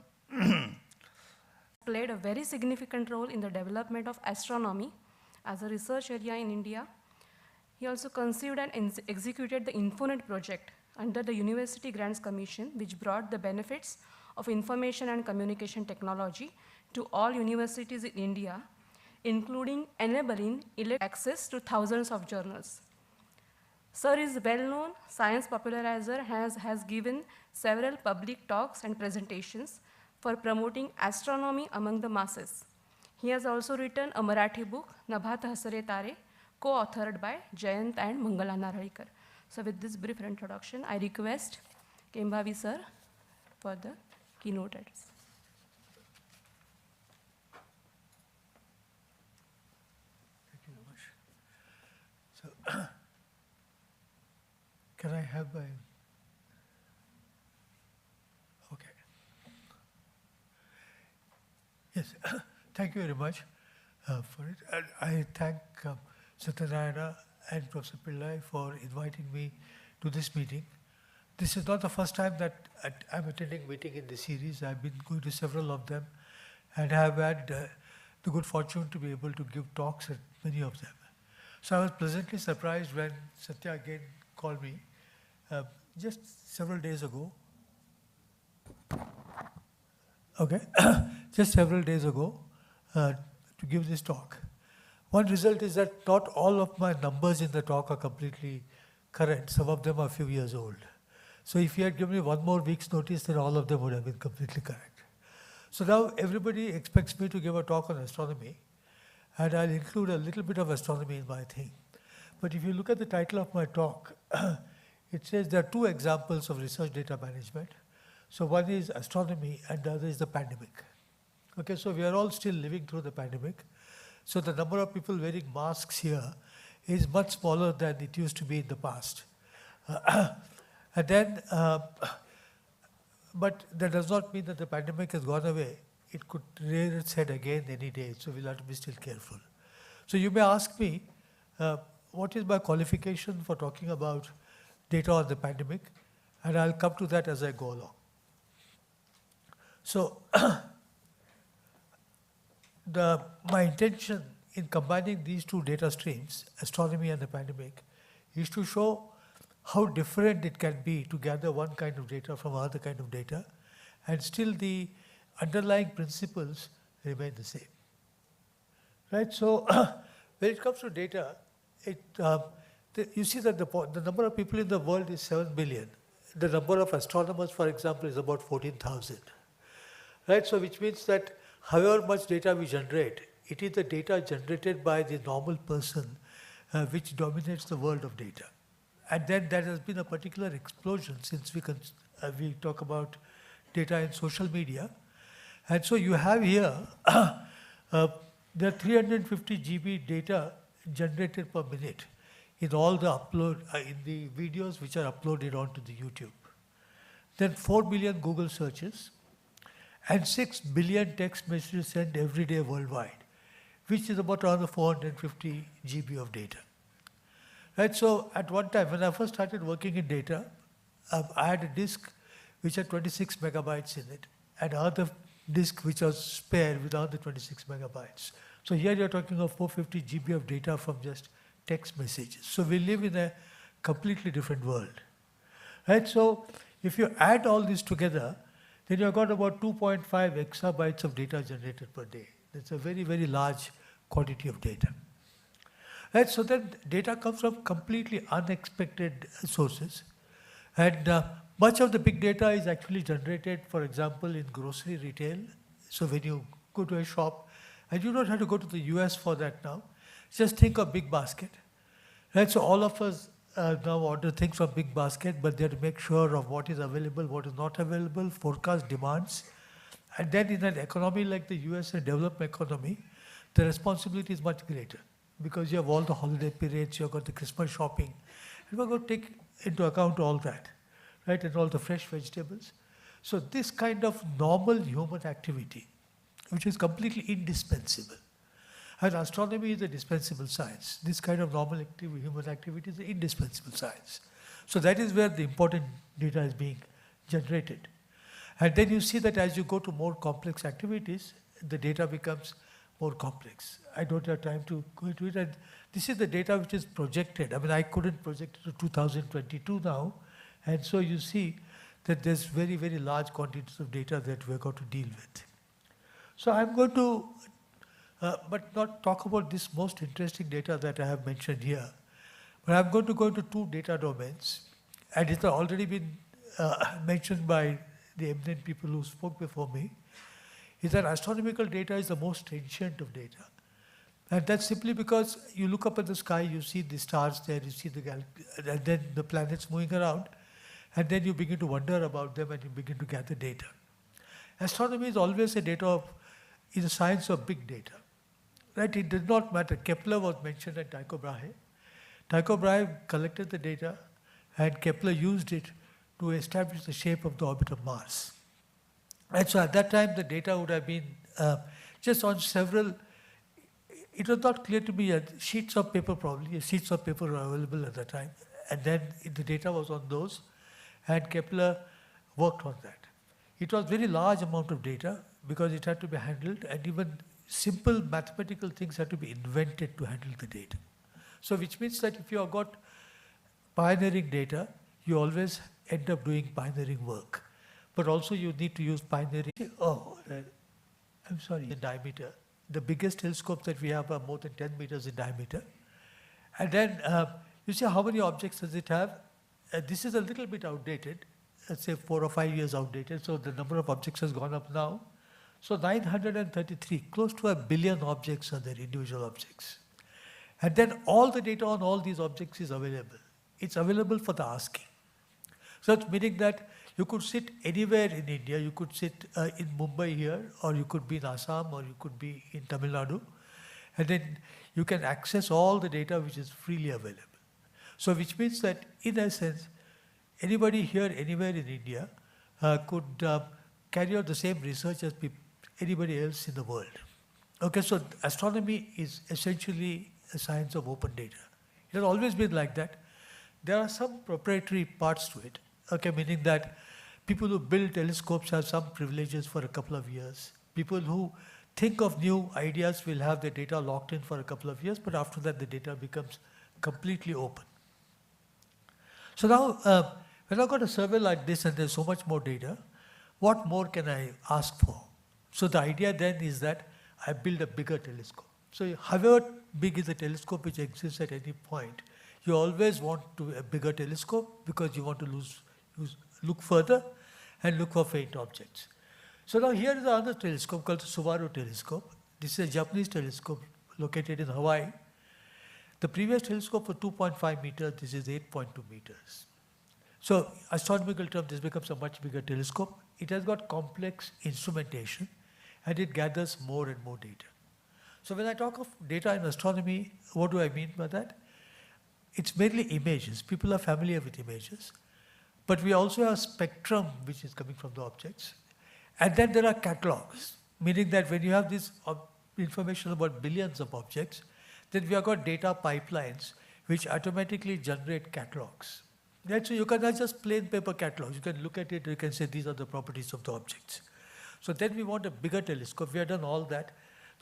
played a very significant role in the development of astronomy as a research area in India. He also conceived and executed the InfoNet project under the University Grants Commission, which brought the benefits of information and communication technology to all universities in India, including enabling access to thousands of journals. Sir is well-known science popularizer, has given several public talks and presentations for promoting astronomy among the masses. He has also written a Marathi book, Nabhat Hasare Tare, co-authored by Jayant and Mangala Narayikar. So with this brief introduction, I request Kambavi sir for the keynote address. Thank you very much. So, can I have my... Okay. Yes, thank you very much for it. And I thank Satyanarayana and Professor Pillai for inviting me to this meeting. This is not the first time that I'm attending a meeting in this series. I've been going to several of them, and I have had the good fortune to be able to give talks at many of them. So I was pleasantly surprised when Satya again called me just several days ago. Okay, just several days ago to give this talk. One result is that not all of my numbers in the talk are completely current. Some of them are a few years old. So if you had given me one more week's notice, then all of them would have been completely correct. So now everybody expects me to give a talk on astronomy, and I'll include a little bit of astronomy in my thing. But if you look at the title of my talk, it says there are two examples of research data management. So one is astronomy and the other is the pandemic. Okay, so we are all still living through the pandemic. So the number of people wearing masks here is much smaller than it used to be in the past. And then, but that does not mean that the pandemic has gone away. It could rear its head again any day, so we'll have to be still careful. So you may ask me, what is my qualification for talking about data on the pandemic? And I'll come to that as I go along. So my intention in combining these two data streams, astronomy and the pandemic, is to show how different it can be to gather one kind of data from another kind of data, and still the underlying principles remain the same. Right? So when it comes to data, you see that the number of people in the world is 7 billion. The number of astronomers, for example, is about 14,000. Right? So which means that however much data we generate, it is the data generated by the normal person which dominates the world of data. And then there has been a particular explosion since we talk about data in social media. And so you have here, there are 350 GB data generated per minute in all the in the videos which are uploaded onto the YouTube. Then 4 billion Google searches and 6 billion text messages sent every day worldwide, which is about around 450 GB of data. Right, so at one time, when I first started working in data, I had a disk which had 26 megabytes in it, and another disk which was spare with another 26 megabytes. So here you're talking of 450 GB of data from just text messages. So we live in a completely different world. Right, so if you add all this together, then you've got about 2.5 exabytes of data generated per day. That's a very, very large quantity of data. Right, so then data comes from completely unexpected sources. And much of the big data is actually generated, for example, in grocery retail. So when you go to a shop, and you don't have to go to the US for that now, just think of Big Basket. Right, so all of us now order things from Big Basket, but they have to make sure of what is available, what is not available, forecast demands. And then in an economy like the US, a developed economy, the responsibility is much greater, because you have all the holiday periods, you've got the Christmas shopping, and we're going to take into account all that, right, and all the fresh vegetables. So this kind of normal human activity, which is completely indispensable, and astronomy is a dispensable science. This kind of normal human activity is an indispensable science. So that is where the important data is being generated. And then you see that as you go to more complex activities, the data becomes more complex. I don't have time to go into it. And this is the data which is projected. I mean, I couldn't project it to 2022 now. And so you see that there's very, very large quantities of data that we're going to deal with. So I'm going to, but not talk about this most interesting data that I have mentioned here. But I'm going to go into two data domains. And it has already been mentioned by the eminent people who spoke before me, is that astronomical data is the most ancient of data. And that's simply because you look up at the sky, you see the stars there, you see the galaxy, and then the planets moving around, and then you begin to wonder about them and you begin to gather data. Astronomy is always is a science of big data. Right? It does not matter. Kepler was mentioned at Tycho Brahe. Tycho Brahe collected the data, and Kepler used it to establish the shape of the orbit of Mars. And so at that time, the data would have been just on several, it was not clear to me, sheets of paper probably, sheets of paper were available at that time. And then the data was on those, and Kepler worked on that. It was very large amount of data because it had to be handled, and even simple mathematical things had to be invented to handle the data. So which means that if you have got pioneering data, you always end up doing pioneering work. But also you need to use pioneering, I'm sorry, in diameter. The biggest telescopes that we have are more than 10 meters in diameter. And then you see how many objects does it have? This is a little bit outdated, let's say 4 or 5 years outdated, so the number of objects has gone up now. So 933, close to 1 billion objects are there, individual objects. And then all the data on all these objects is available. It's available for the asking. So it's meaning that You could sit anywhere in India. You could sit in Mumbai here, or you could be in Assam, or you could be in Tamil Nadu. And then you can access all the data which is freely available. So which means that, in a sense, anybody here, anywhere in India, could carry out the same research as anybody else in the world. Okay, so astronomy is essentially a science of open data. It has always been like that. There are some proprietary parts to it, okay, meaning that people who build telescopes have some privileges for a couple of years. People who think of new ideas will have their data locked in for a couple of years, but after that the data becomes completely open. So now, when I've got a survey like this and there's so much more data, what more can I ask for? So the idea then is that I build a bigger telescope. So however big is the telescope which exists at any point, you always want a bigger telescope because you want to look further and look for faint objects. So now here is another telescope called the Subaru Telescope. This is a Japanese telescope located in Hawaii. The previous telescope was 2.5 meters, this is 8.2 meters. So astronomical term, this becomes a much bigger telescope. It has got complex instrumentation and it gathers more and more data. So when I talk of data in astronomy, what do I mean by that? It's mainly images. People are familiar with images. But we also have spectrum which is coming from the objects. And then there are catalogs, meaning that when you have this information about billions of objects, then we have got data pipelines which automatically generate catalogs. Right? So you can not just plain paper catalogs. You can look at it, you can say these are the properties of the objects. So then we want a bigger telescope. We have done all that.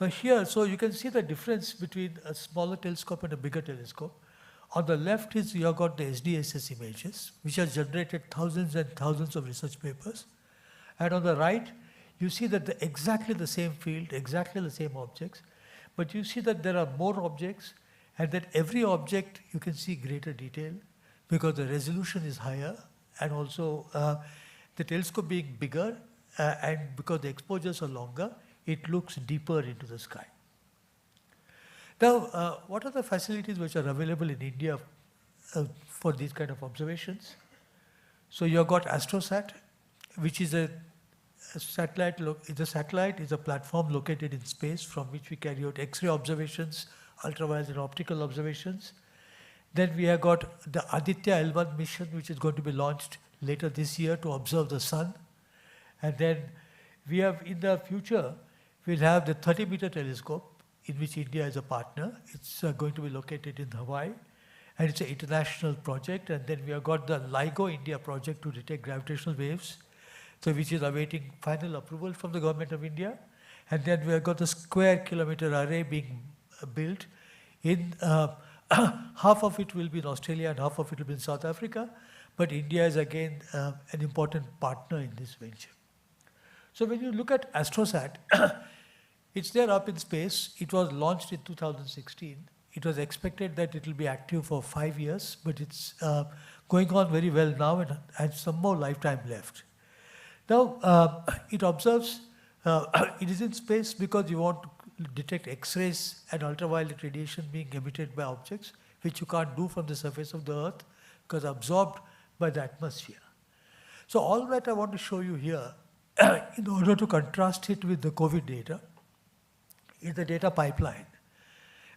Now here, so you can see the difference between a smaller telescope and a bigger telescope. On the left is you have got the SDSS images, which have generated thousands and thousands of research papers. And on the right, you see that exactly the same field, exactly the same objects, but you see that there are more objects and that every object you can see greater detail because the resolution is higher and also the telescope being bigger and because the exposures are longer, it looks deeper into the sky. Now, what are the facilities which are available in India for these kind of observations? So you have got Astrosat, which is a satellite. It's a platform located in space from which we carry out X-ray observations, ultraviolet and optical observations. Then we have got the Aditya L1 mission, which is going to be launched later this year to observe the sun. And then we have, in the future, we'll have the 30-meter telescope, in which India is a partner. It's going to be located in Hawaii, and it's an international project. And then we have got the LIGO India project to detect gravitational waves, so which is awaiting final approval from the government of India. And then we have got the square kilometer array being built. In half of it will be in Australia and half of it will be in South Africa, but India is again an important partner in this venture. So when you look at Astrosat, it's there up in space. It was launched in 2016. It was expected that it will be active for 5 years, but it's going on very well now and has some more lifetime left. Now, it observes, it is in space because you want to detect X-rays and ultraviolet radiation being emitted by objects, which you can't do from the surface of the Earth because absorbed by the atmosphere. So all that I want to show you here, in order to contrast it with the COVID data, is the data pipeline.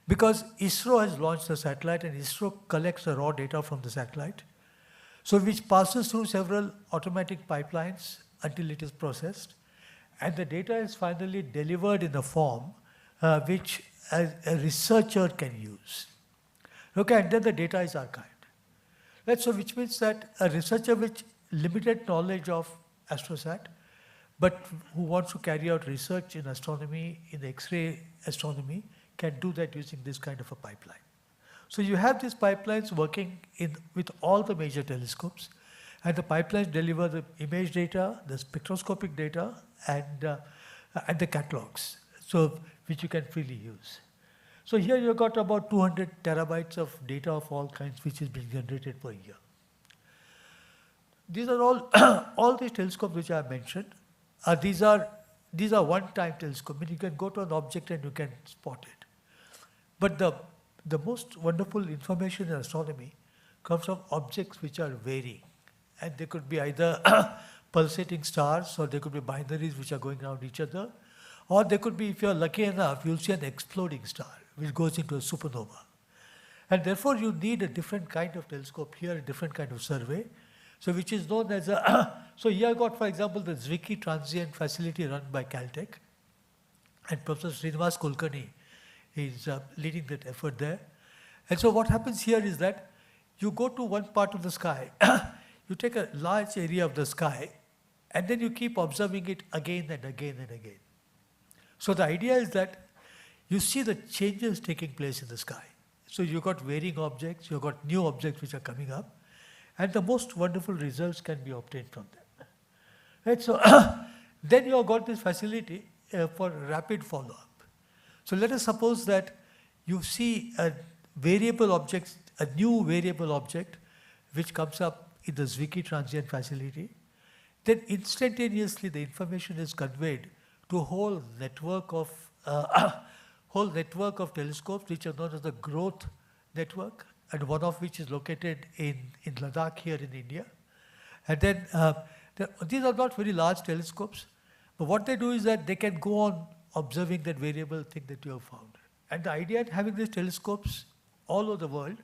Because ISRO has launched a satellite and ISRO collects the raw data from the satellite, so which passes through several automatic pipelines until it is processed, and the data is finally delivered in a form which a researcher can use. Okay, and then the data is archived. Right, so which means that a researcher with limited knowledge of Astrosat, but who wants to carry out research in astronomy, in X-ray astronomy, can do that using this kind of a pipeline. So you have these pipelines working with all the major telescopes, and the pipelines deliver the image data, the spectroscopic data, and the catalogs, so which you can freely use. So here you've got about 200 terabytes of data of all kinds which is being generated per year. These are all these telescopes which I have mentioned. These are one-time telescopes. I mean, you can go to an object and you can spot it. But the most wonderful information in astronomy comes from objects which are varying. and they could be either pulsating stars, or they could be binaries which are going around each other, or they could be, if you're lucky enough, you'll see an exploding star which goes into a supernova. And therefore you need a different kind of telescope here, a different kind of survey, so which is known as a, so here I got, for example, the Zwicky transient facility run by Caltech, and Professor Srinivas Kulkarni is leading that effort there. And so what happens here is that you go to one part of the sky, you take a large area of the sky, and then you keep observing it again and again and again. So the idea is that you see the changes taking place in the sky. So you've got varying objects, you've got new objects which are coming up, and the most wonderful results can be obtained from them. Right? So then you have got this facility for rapid follow-up. So let us suppose that you see a variable object, a new variable object which comes up in the Zwicky transient facility. Then instantaneously the information is conveyed to a whole network of telescopes which are known as the growth network, and one of which is located in Ladakh here in India. And then these are not very large telescopes, but what they do is that they can go on observing that variable thing that you have found. And the idea of having these telescopes all over the world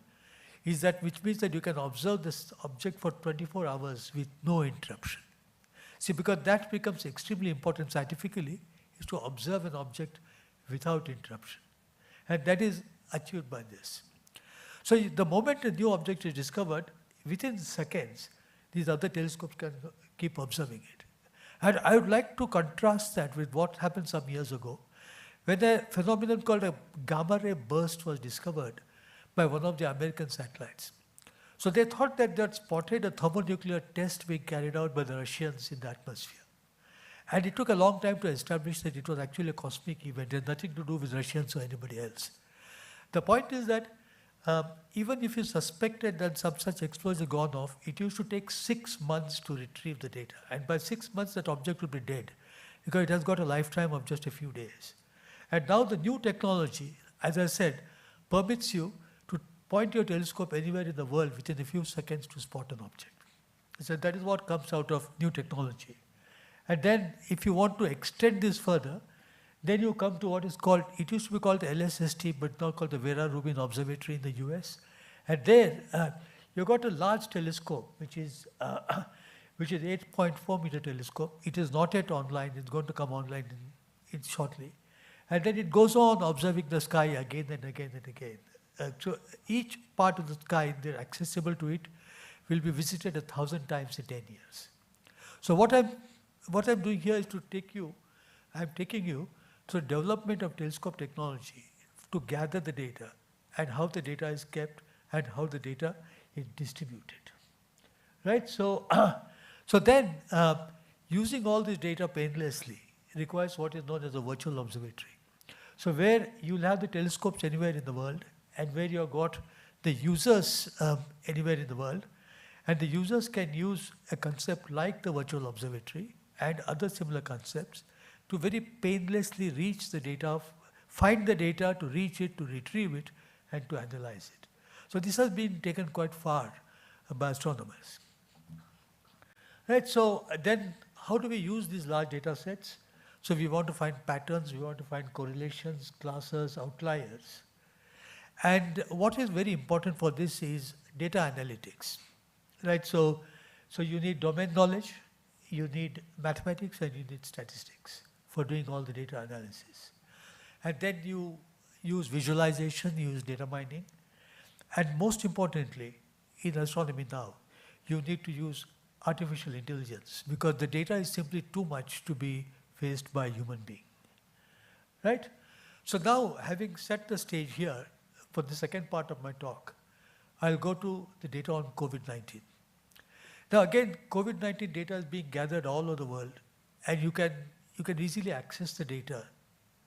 is that, which means that you can observe this object for 24 hours with no interruption. See, because that becomes extremely important scientifically, is to observe an object without interruption. And that is achieved by this. So the moment a new object is discovered, within seconds, these other telescopes can keep observing it. And I would like to contrast that with what happened some years ago, when a phenomenon called a gamma ray burst was discovered by one of the American satellites. So they thought that they had spotted a thermonuclear test being carried out by the Russians in the atmosphere. And it took a long time to establish that it was actually a cosmic event. It had nothing to do with Russians or anybody else. The point is that even if you suspected that some such explosion had gone off, it used to take 6 months to retrieve the data. And by 6 months, that object would be dead, because it has got a lifetime of just a few days. And now the new technology, as I said, permits you to point your telescope anywhere in the world within a few seconds to spot an object. So that is what comes out of new technology. And then if you want to extend this further, then you come to what is called, it used to be called the LSST, but now called the Vera Rubin Observatory in the US. And there, you've got a large telescope, which is 8.4 meter telescope. It is not yet online. It's going to come online in shortly. And then it goes on observing the sky again and again and again. So each part of the sky, they're accessible to it, will be visited 1,000 times in 10 years. So what I'm doing here is to take you, I'm taking you through development of telescope technology to gather the data and how the data is kept and how the data is distributed. Right? So, then using all this data painlessly requires what is known as a virtual observatory. So where you'll have the telescopes anywhere in the world, and where you've got the users anywhere in the world, and the users can use a concept like the virtual observatory and other similar concepts to very painlessly reach the data, find the data, to reach it, to retrieve it, and to analyze it. So this has been taken quite far by astronomers. Right, so then how do we use these large data sets? So we want to find patterns, we want to find correlations, classes, outliers. And what is very important for this is data analytics. Right, so you need domain knowledge, you need mathematics, and you need statistics for doing all the data analysis. And then you use visualization, you use data mining. And most importantly, in astronomy now, you need to use artificial intelligence, because the data is simply too much to be faced by a human being. Right? So now, having set the stage here for the second part of my talk, I'll go to the data on COVID-19. Now again, COVID-19 data is being gathered all over the world, and you can easily access the data.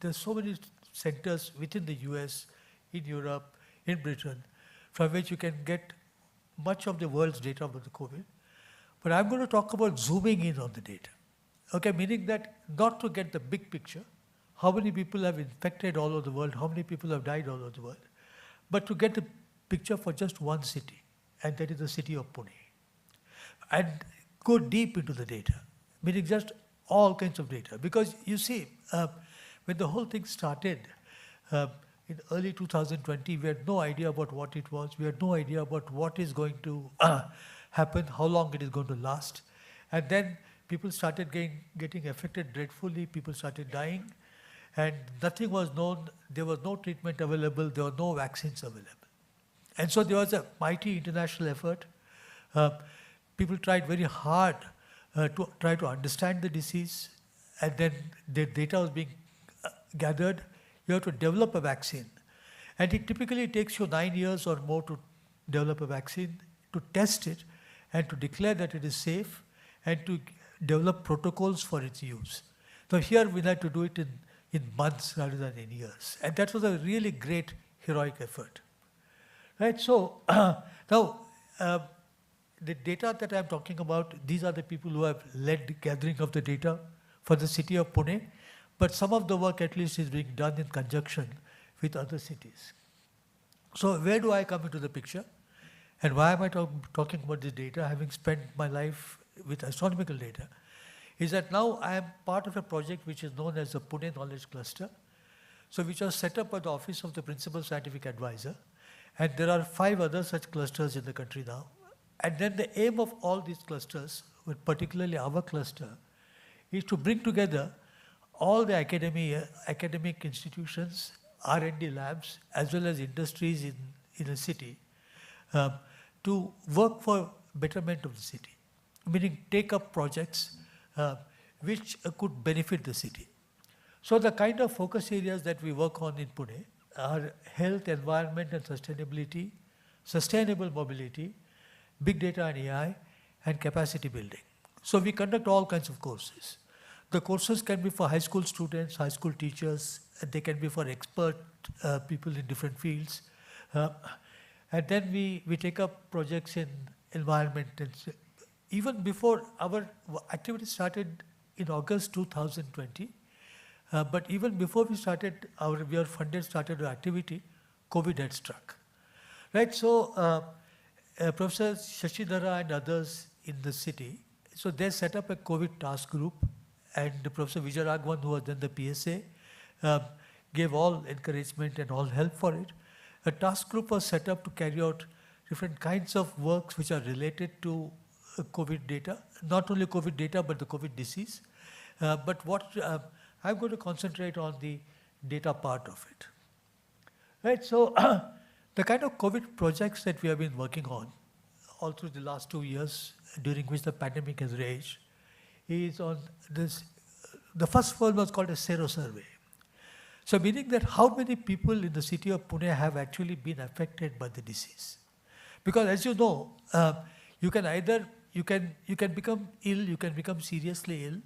There's so many centers within the US, in Europe, in Britain, from which you can get much of the world's data about the COVID. But I'm going to talk about zooming in on the data. Okay, meaning that not to get the big picture, how many people have infected all over the world, how many people have died all over the world, but to get the picture for just one city, and that is the city of Pune. and go deep into the data, meaning just all kinds of data. Because you see, when the whole thing started in early 2020, we had no idea about what it was. We had no idea about what is going to happen, how long it is going to last. And then people started getting affected dreadfully. People started dying. And nothing was known. There was no treatment available. There were no vaccines available. And so there was a mighty international effort. People tried very hard to try to understand the disease. And then the data was being gathered. You have to develop a vaccine. And it typically takes you 9 years or more to develop a vaccine, to test it, and to declare that it is safe, and to develop protocols for its use. So here we had to do it in months rather than in years. And that was a really great heroic effort. Right, so now the data that I'm talking about, these are the people who have led the gathering of the data for the city of Pune, but some of the work at least is being done in conjunction with other cities. So where do I come into the picture? And why am I talking about this data, having spent my life with astronomical data, is that now I am part of a project which is known as the Pune Knowledge Cluster, so which was set up by the Office of the Principal Scientific Advisor, and there are 5 other such clusters in the country now. And then the aim of all these clusters, but particularly our cluster, is to bring together all the academic institutions, R&D labs, as well as industries in the city, to work for betterment of the city, meaning take up projects which could benefit the city. So the kind of focus areas that we work on in Pune are health, environment and sustainability, sustainable mobility, big data and AI, and capacity building. So we conduct all kinds of courses. The courses can be for high school students, high school teachers, and they can be for expert people in different fields. And then we take up projects in environment. And even before our activity started in August 2020, but even before we started started our activity, COVID had struck. Right, so Professor Shashidhara and others in the city, so they set up a COVID task group, and Professor Vijayaraghavan, who was then the PSA, gave all encouragement and all help for it. A task group was set up to carry out different kinds of works which are related to COVID data, not only COVID data, but the COVID disease. But what I'm going to concentrate on the data part of it. Right, so the kind of COVID projects that we have been working on all through the last 2 years, during which the pandemic has raged, is on this. The first one was called a Sero survey. So meaning that how many people in the city of Pune have actually been affected by the disease. Because as you know, you can become ill, you can become seriously ill,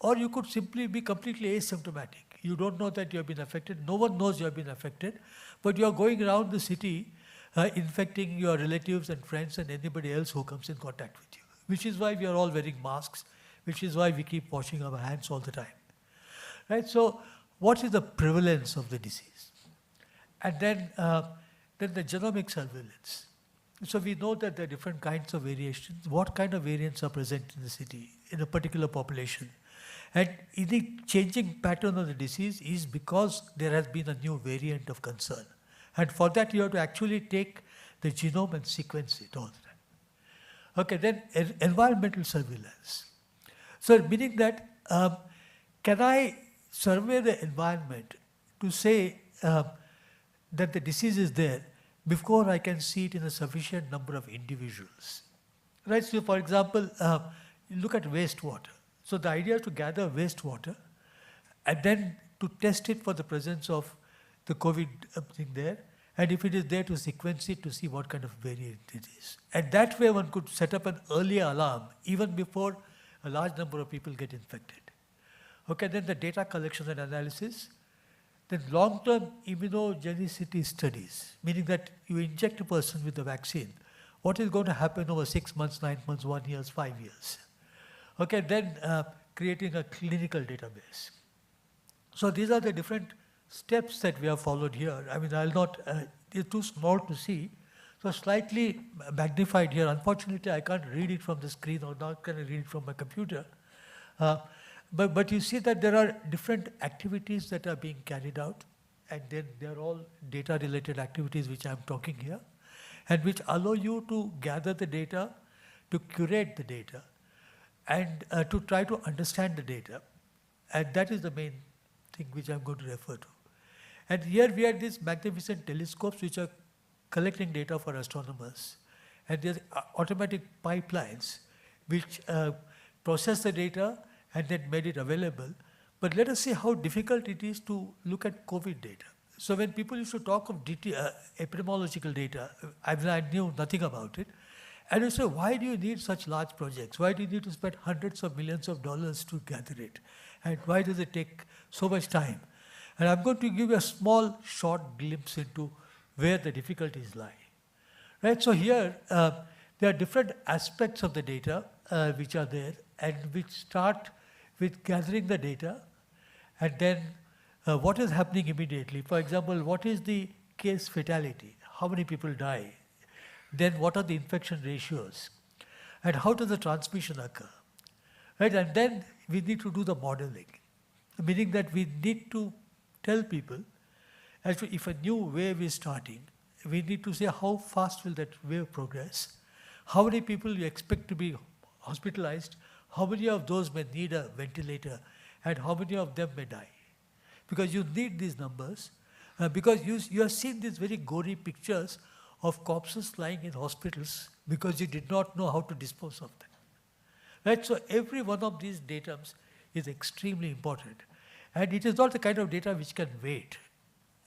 or you could simply be completely asymptomatic. You don't know that you have been affected, no one knows you have been affected, but you are going around the city infecting your relatives and friends and anybody else who comes in contact with you. Which is why we are all wearing masks, which is why we keep washing our hands all the time. Right, so what is the prevalence of the disease? And then the genomic surveillance. So we know that there are different kinds of variations. What kind of variants are present in the city, in a particular population? And the changing pattern of the disease is because there has been a new variant of concern. And for that you have to actually take the genome and sequence it all the time. Okay, then environmental surveillance. So meaning that, can I survey the environment to say that the disease is there before I can see it in a sufficient number of individuals? Right, so for example, look at wastewater. So the idea is to gather wastewater and then to test it for the presence of the COVID thing there, and if it is there, to sequence it to see what kind of variant it is. And that way one could set up an early alarm even before a large number of people get infected. Okay, then the data collection and analysis. Then long-term immunogenicity studies, meaning that you inject a person with the vaccine. What is going to happen over 6 months, 9 months, 1 year, 5 years? Okay, then creating a clinical database. So these are the different steps that we have followed here. I mean, I'll not, they're too small to see. So slightly magnified here. Unfortunately, I can't read it from the screen or not can I read it from my computer. But you see that there are different activities that are being carried out, and then they're all data-related activities which I'm talking here, and which allow you to gather the data, to curate the data, and to try to understand the data. And that is the main thing which I'm going to refer to. And here we have these magnificent telescopes which are collecting data for astronomers. And there's automatic pipelines which process the data and then made it available. But let us see how difficult it is to look at COVID data. So when people used to talk of epidemiological data, I knew nothing about it. And you say, why do you need such large projects? Why do you need to spend hundreds of millions of dollars to gather it? And why does it take so much time? And I'm going to give you a small, short glimpse into where the difficulties lie. Right, so here, there are different aspects of the data which are there, and which start with gathering the data, and then what is happening immediately. For example, what is the case fatality? How many people die? Then what are the infection ratios? And how does the transmission occur? Right, and then we need to do the modeling, meaning that we need to tell people, as to if a new wave is starting, we need to say how fast will that wave progress, how many people you expect to be hospitalized, how many of those may need a ventilator, and how many of them may die. Because you need these numbers, because you have seen these very gory pictures of corpses lying in hospitals because you did not know how to dispose of them. Right? So every one of these datums is extremely important. And it is not the kind of data which can wait.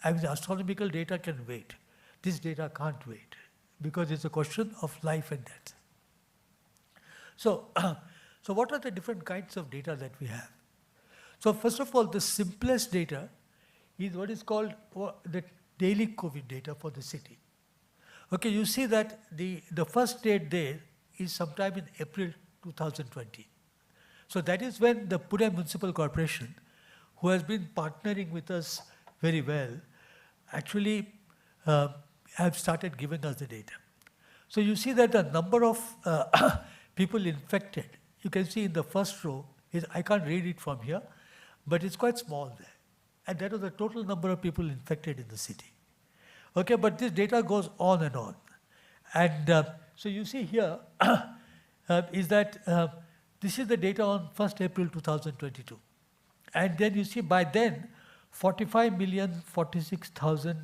I mean, the astronomical data can wait. This data can't wait because it's a question of life and death. So, so what are the different kinds of data that we have? So first of all, the simplest data is what is called the daily COVID data for the city. Okay, you see that the first date there is sometime in April 2020. So that is when the Pune Municipal Corporation, who has been partnering with us very well, actually have started giving us the data. So you see that the number of people infected, you can see in the first row, I can't read it from here, but it's quite small there. And that was the total number of people infected in the city. Okay, but this data goes on and on. And so you see here is that this is the data on 1st April 2022. And then you see by then, 45,046,000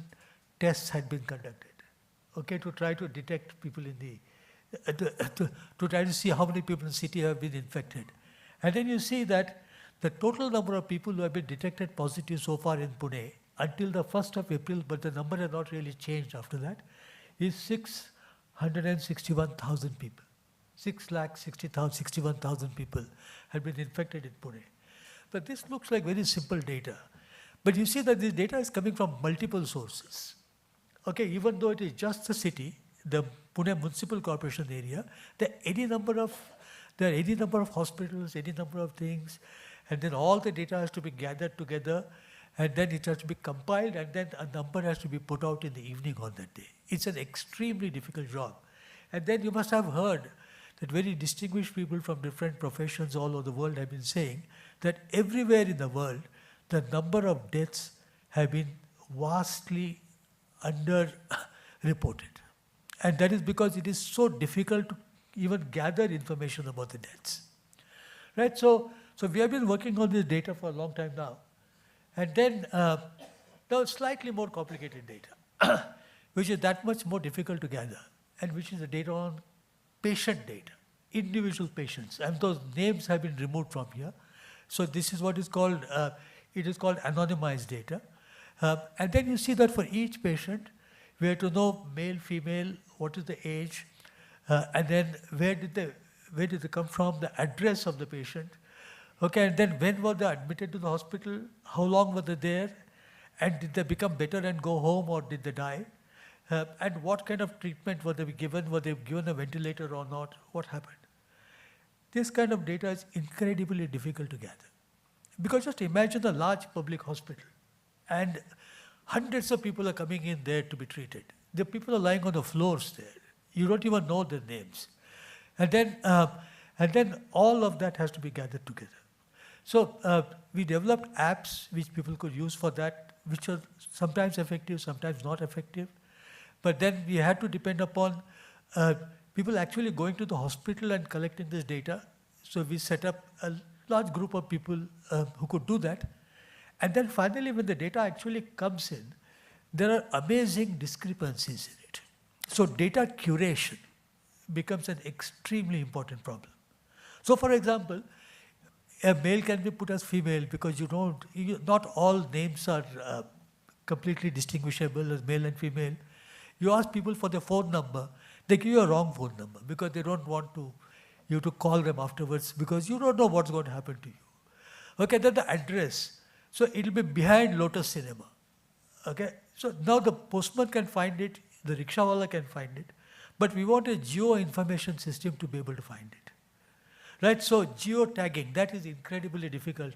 tests had been conducted, okay, to try to detect people in the, to try to see how many people in the city have been infected. And then you see that the total number of people who have been detected positive so far in Pune until the 1st of April, but the number has not really changed after that, is 661,000 people. 661,000 people have been infected in Pune. But this looks like very simple data. But you see that this data is coming from multiple sources. Okay, even though it is just the city, the Pune Municipal Corporation area, there are any number of hospitals, any number of things, and then all the data has to be gathered together, and then it has to be compiled, and then a number has to be put out in the evening on that day. It's an extremely difficult job. And then you must have heard that very distinguished people from different professions all over the world have been saying that everywhere in the world, the number of deaths have been vastly under-reported. And that is because it is so difficult to even gather information about the deaths. Right? So we have been working on this data for a long time now. And then, now slightly more complicated data, which is that much more difficult to gather, and which is the data on patient data, individual patients. And those names have been removed from here. So this is what is called, it is called anonymized data. And then you see that for each patient, we have to know male, female, what is the age, and then where did they come from, the address of the patient. Okay, and then when were they admitted to the hospital, how long were they there, and did they become better and go home, or did they die? And what kind of treatment were they given? Were they given a ventilator or not? What happened? This kind of data is incredibly difficult to gather. Because just imagine a large public hospital and hundreds of people are coming in there to be treated. the people are lying on the floors there. You don't even know their names. And then all of that has to be gathered together. So we developed apps which people could use for that, which are sometimes effective, sometimes not effective. But then we had to depend upon people actually going to the hospital and collecting this data. So we set up a large group of people who could do that. And then finally, when the data actually comes in, there are amazing discrepancies in it. So data curation becomes an extremely important problem. So for example, a male can be put as female because not all names are completely distinguishable as male and female. You ask people for their phone number, they give you a wrong phone number because they don't want you to call them afterwards because you don't know what's going to happen to you. Okay, then the address. So it'll be behind Lotus Cinema. Okay, so now the postman can find it, the rickshawala can find it, but we want a geo-information system to be able to find it. Right, so geo-tagging, that is incredibly difficult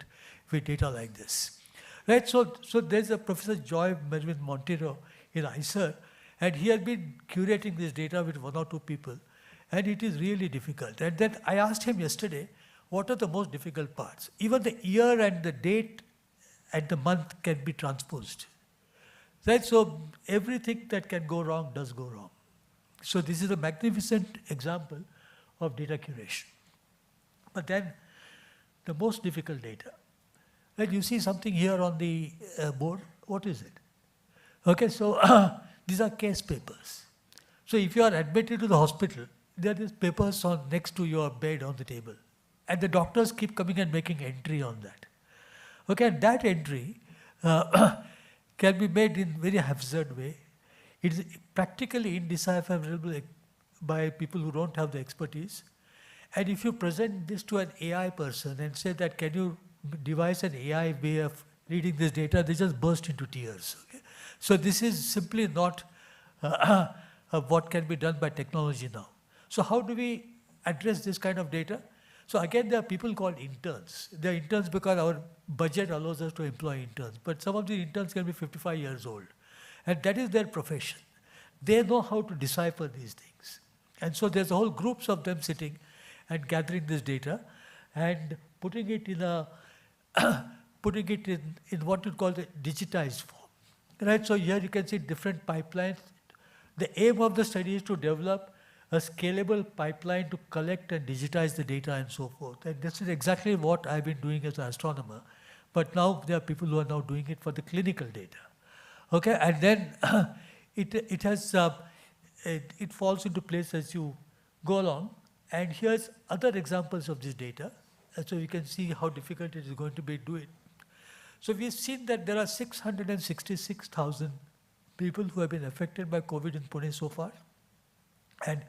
with data like this. Right, so there's a Professor Joy Mervyn Montero in ICER, and he has been curating this data with 1 or 2 people, and it is really difficult. And then I asked him yesterday, what are the most difficult parts? Even the year and the date and the month can be transposed. Right, so everything that can go wrong does go wrong. So this is a magnificent example of data curation. But then the most difficult data. Right, you see something here on the board. What is it? Okay, so these are case papers. So if you are admitted to the hospital, there is papers next to your bed on the table. And the doctors keep coming and making entry on that. Okay, and that entry can be made in very haphazard way. It is practically indecipherable by people who don't have the expertise. And if you present this to an AI person and say that, can you devise an AI way of reading this data, they just burst into tears. Okay? So this is simply not what can be done by technology now. So how do we address this kind of data? So again, there are people called interns. They are interns because our budget allows us to employ interns. But some of the interns can be 55 years old. And that is their profession. They know how to decipher these things. And so there's a whole groups of them sitting and gathering this data and putting it in what you call the digitized form. Right? So here you can see different pipelines. The aim of the study is to develop a scalable pipeline to collect and digitize the data and so forth. And this is exactly what I've been doing as an astronomer. But now there are people who are now doing it for the clinical data. Okay, and then it falls into place as you go along. And here's other examples of this data. And so you can see how difficult it is going to be to do it. So we've seen that there are 666,000 people who have been affected by COVID in Pune so far. And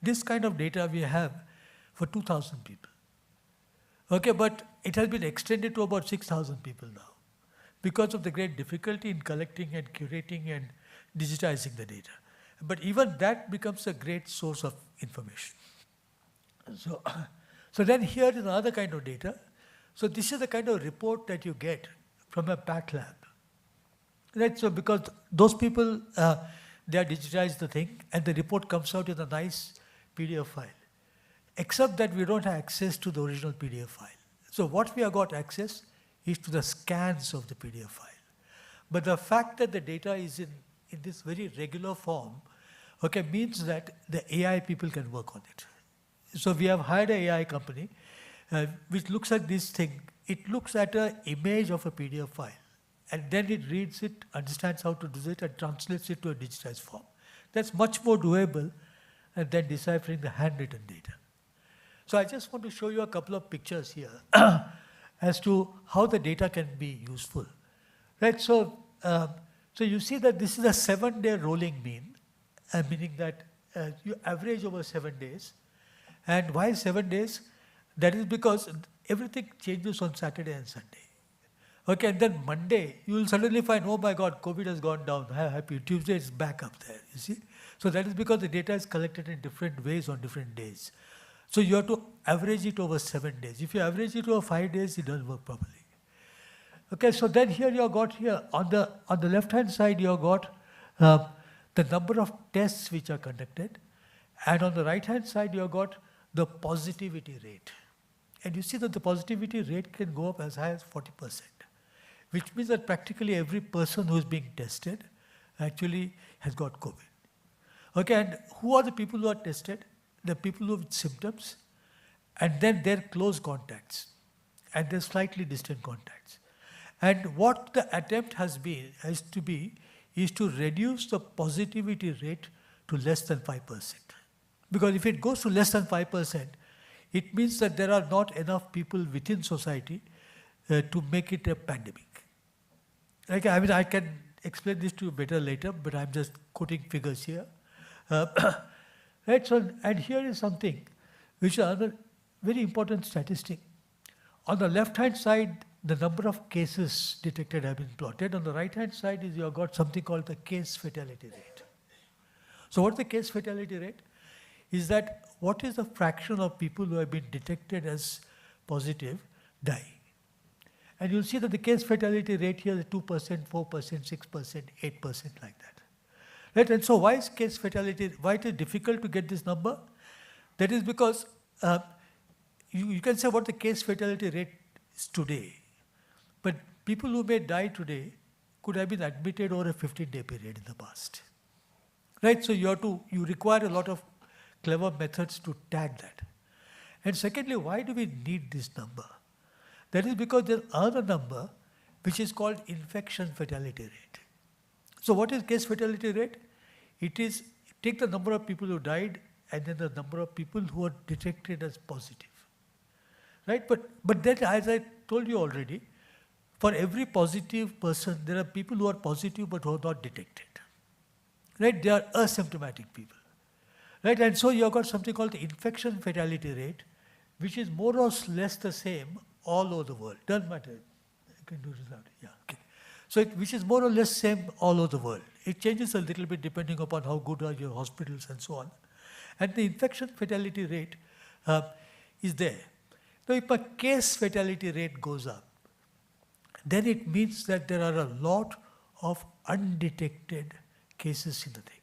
this kind of data we have for 2,000 people. Okay, but it has been extended to about 6,000 people now because of the great difficulty in collecting and curating and digitizing the data. But even that becomes a great source of information. So then here is another kind of data. So this is the kind of report that you get from a PAT lab. Right, so because those people, they are digitized the thing and the report comes out in a nice PDF file. Except that we don't have access to the original PDF file. So what we have got access is to the scans of the PDF file. But the fact that the data is in this very regular form, okay, means that the AI people can work on it. So we have hired an AI company which looks at this thing. It looks at an image of a PDF file. And then it reads it, understands how to do it, and translates it to a digitized form. That's much more doable than deciphering the handwritten data. So I just want to show you a couple of pictures here as to how the data can be useful. Right, so you see that this is a 7-day rolling mean, meaning that you average over 7 days. And why 7 days? That is because everything changes on Saturday and Sunday. Okay, and then Monday, you will suddenly find, oh my God, COVID has gone down, happy. Tuesday is back up there, you see. So that is because the data is collected in different ways on different days. So you have to average it over 7 days. If you average it over 5 days, it doesn't work properly. Okay, so then here you have got here, on the left-hand side, you have got the number of tests which are conducted, and on the right-hand side, you have got the positivity rate. And you see that the positivity rate can go up as high as 40%, which means that practically every person who is being tested actually has got COVID. Okay, and who are the people who are tested? The people who have symptoms, and then their close contacts, and their slightly distant contacts. And what the attempt has to be, is to reduce the positivity rate to less than 5%. Because if it goes to less than 5%, it means that there are not enough people within society to make it a pandemic. Like, I mean, I can explain this to you better later, but I'm just quoting figures here. Right, so, and here is something which is another very important statistic. On the left-hand side, the number of cases detected have been plotted. On the right-hand side is you have got something called the case fatality rate. So what's the case fatality rate? Is that what is the fraction of people who have been detected as positive dying? And you'll see that the case fatality rate here is 2%, 4%, 6%, 8%, like that. Right? And so why is case fatality, why it is difficult to get this number? That is because you can say what the case fatality rate is today, but people who may die today could have been admitted over a 15-day period in the past. Right? So you require a lot of clever methods to tag that. And secondly, why do we need this number? That is because there's another number which is called infection fatality rate. So what is case fatality rate? It is, take the number of people who died and then the number of people who are detected as positive. Right? But then, as I told you already, for every positive person, there are people who are positive but who are not detected. Right? They are asymptomatic people. Right? And so you have got something called the infection fatality rate, which is more or less the same all over the world. Doesn't matter. You can do this out. Yeah. Okay. So which is more or less same all over the world. It changes a little bit depending upon how good are your hospitals and so on. And the infection fatality rate is there. Now, if a case fatality rate goes up, then it means that there are a lot of undetected cases in the thing.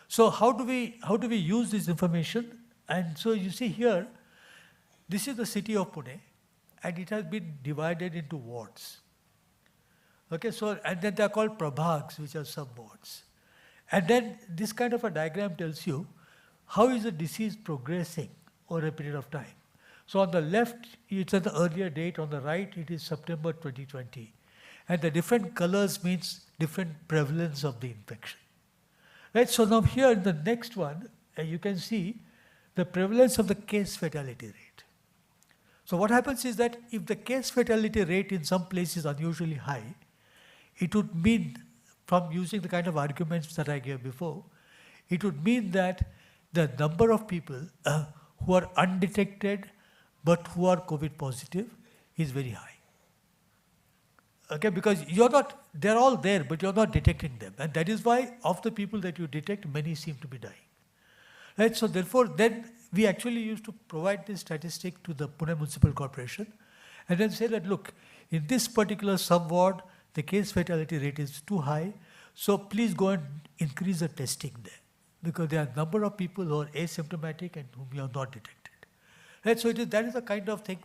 So how do we use this information? And so you see here, this is the city of Pune, and it has been divided into wards. Okay, so, and then they are called prabhags, which are sub-wards. And then this kind of a diagram tells you how is the disease progressing over a period of time. So on the left, it's at the earlier date. On the right, it is September 2020. And the different colors means different prevalence of the infection. Right, so now here in the next one, you can see the prevalence of the case fatality rate. So what happens is that if the case fatality rate in some places is unusually high, it would mean, from using the kind of arguments that I gave before, it would mean that the number of people who are undetected but who are COVID positive is very high. Okay, because you're not, they're all there, but you're not detecting them. And that is why of the people that you detect, many seem to be dying. Right, so therefore, then we actually used to provide this statistic to the Pune Municipal Corporation and then say that, look, in this particular sub-ward, the case fatality rate is too high, so please go and increase the testing there, because there are a number of people who are asymptomatic and whom you have not detected. Right, so that is the kind of thing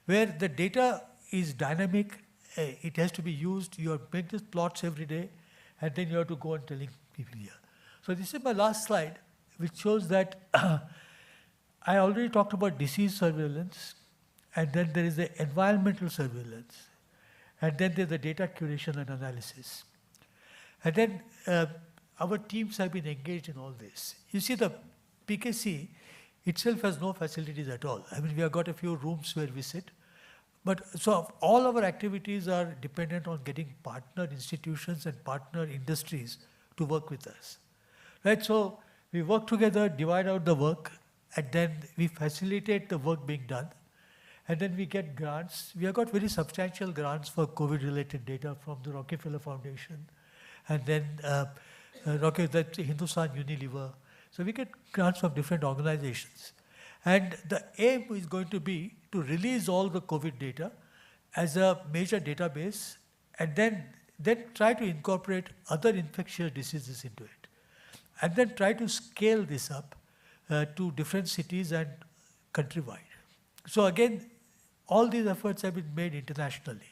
where the data is dynamic. It has to be used. You make these plots every day, and then you have to go and telling people here. So this is my last slide, which shows that I already talked about disease surveillance, and then there is the environmental surveillance, and then there's the data curation and analysis. And then our teams have been engaged in all this. You see, the PKC itself has no facilities at all. I mean, we have got a few rooms where we sit. But so all our activities are dependent on getting partner institutions and partner industries to work with us. Right? So we work together, divide out the work, and then we facilitate the work being done. And then we get grants. We have got very substantial grants for COVID-related data from the Rockefeller Foundation, and then Hindustan Unilever. So we get grants from different organizations. And the aim is going to be to release all the COVID data as a major database, and then try to incorporate other infectious diseases into it. and then try to scale this up to different cities and countrywide. So again, all these efforts have been made internationally.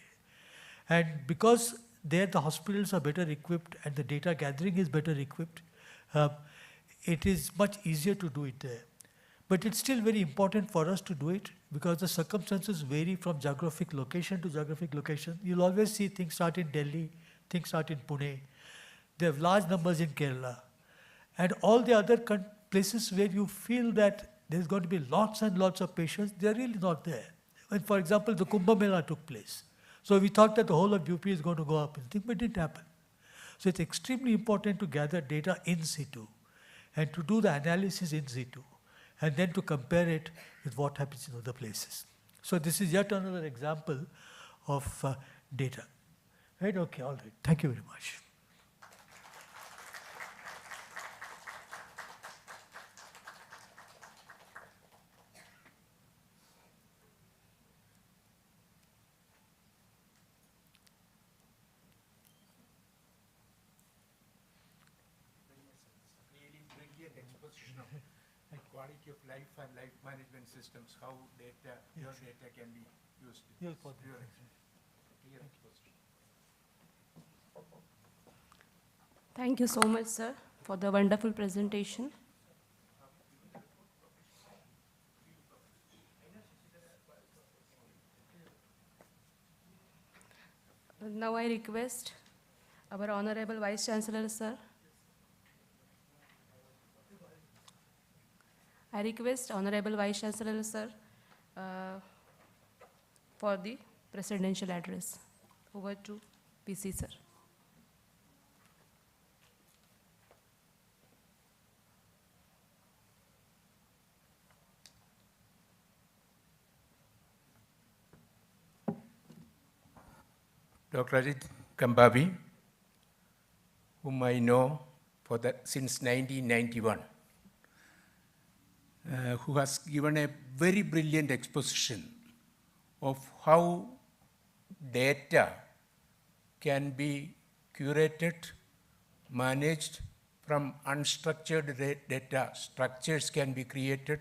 And because there the hospitals are better equipped and the data gathering is better equipped, it is much easier to do it there. But it's still very important for us to do it because the circumstances vary from geographic location to geographic location. You'll always see things start in Delhi, things start in Pune. They have large numbers in Kerala. And all the other places where you feel that there's going to be lots and lots of patients, they're really not there. When, for example, the Kumbh Mela took place. So we thought that the whole of UP is going to go up, but it didn't happen. So it's extremely important to gather data in situ and to do the analysis in situ and then to compare it with what happens in other places. So this is yet another example of data. Right? Okay, all right. Thank you very much. Quality of life and life management systems, how data, your data can be used. Your Thank you so much, sir, for the wonderful presentation. Now I request our Honorable Vice Chancellor, sir. I request Honorable Vice Chancellor, sir, for the presidential address. Over to PC, sir. Dr. Ajit Kambavi, whom I know since 1991, who has given a very brilliant exposition of how data can be curated, managed from unstructured data, structures can be created,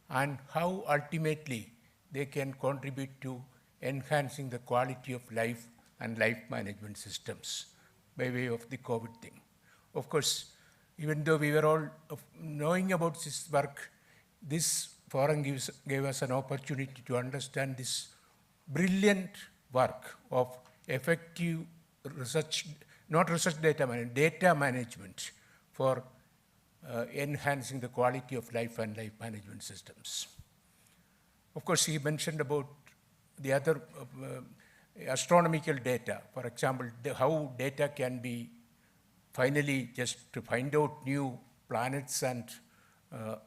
and how ultimately they can contribute to enhancing the quality of life and life management systems by way of the COVID thing. Of course, even though we were all knowing about this work, this forum gave us an opportunity to understand this brilliant work of effective research, not research data management, data management for enhancing the quality of life and life management systems. Of course, he mentioned about the other astronomical data, for example, how data can be finally just to find out new planets and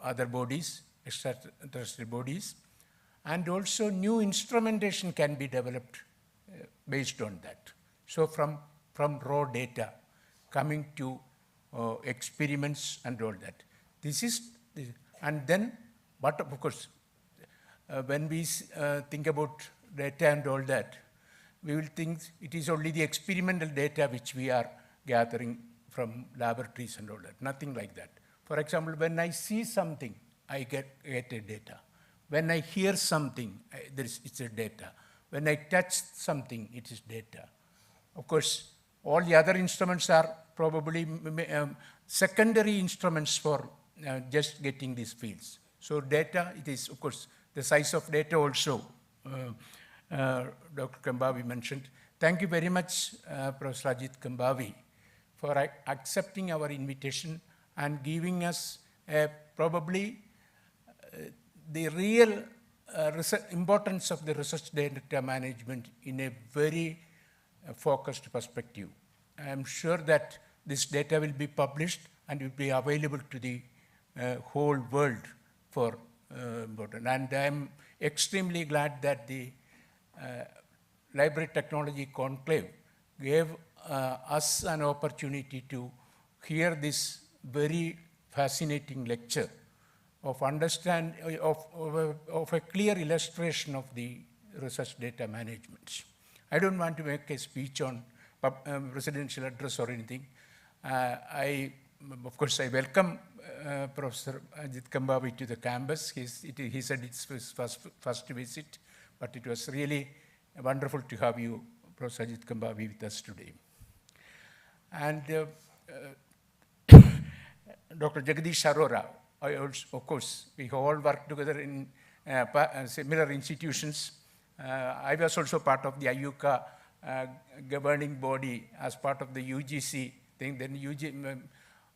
other bodies, extraterrestrial bodies, and also new instrumentation can be developed based on that. So from raw data coming to experiments and all that. And then, but of course, when we think about data and all that, we will think it is only the experimental data which we are gathering from laboratories and all that, nothing like that. For example, when I see something, I get a data. When I hear something, it's a data. When I touch something, it is data. Of course, all the other instruments are probably secondary instruments for just getting these fields. So data, it is, of course, the size of data also, Dr. Kambavi mentioned. Thank you very much, Professor Ajit Kambavi, for accepting our invitation and giving us probably the real importance of the research data management in a very focused perspective. I am sure that this data will be published and will be available to the whole world for important. And I am extremely glad that the Library Technology Conclave gave us an opportunity to hear this very fascinating lecture of a clear illustration of the research data management. I don't want to make a speech on presidential address or anything. I of course, I welcome Professor Ajit Kambavi to the campus. He said it's his first visit, but it was really wonderful to have you, Professor Ajit Kambavi, with us today. And Dr. Jagdish Arora, of course, we all worked together in similar institutions. I was also part of the IUCA governing body as part of the UGC thing. Then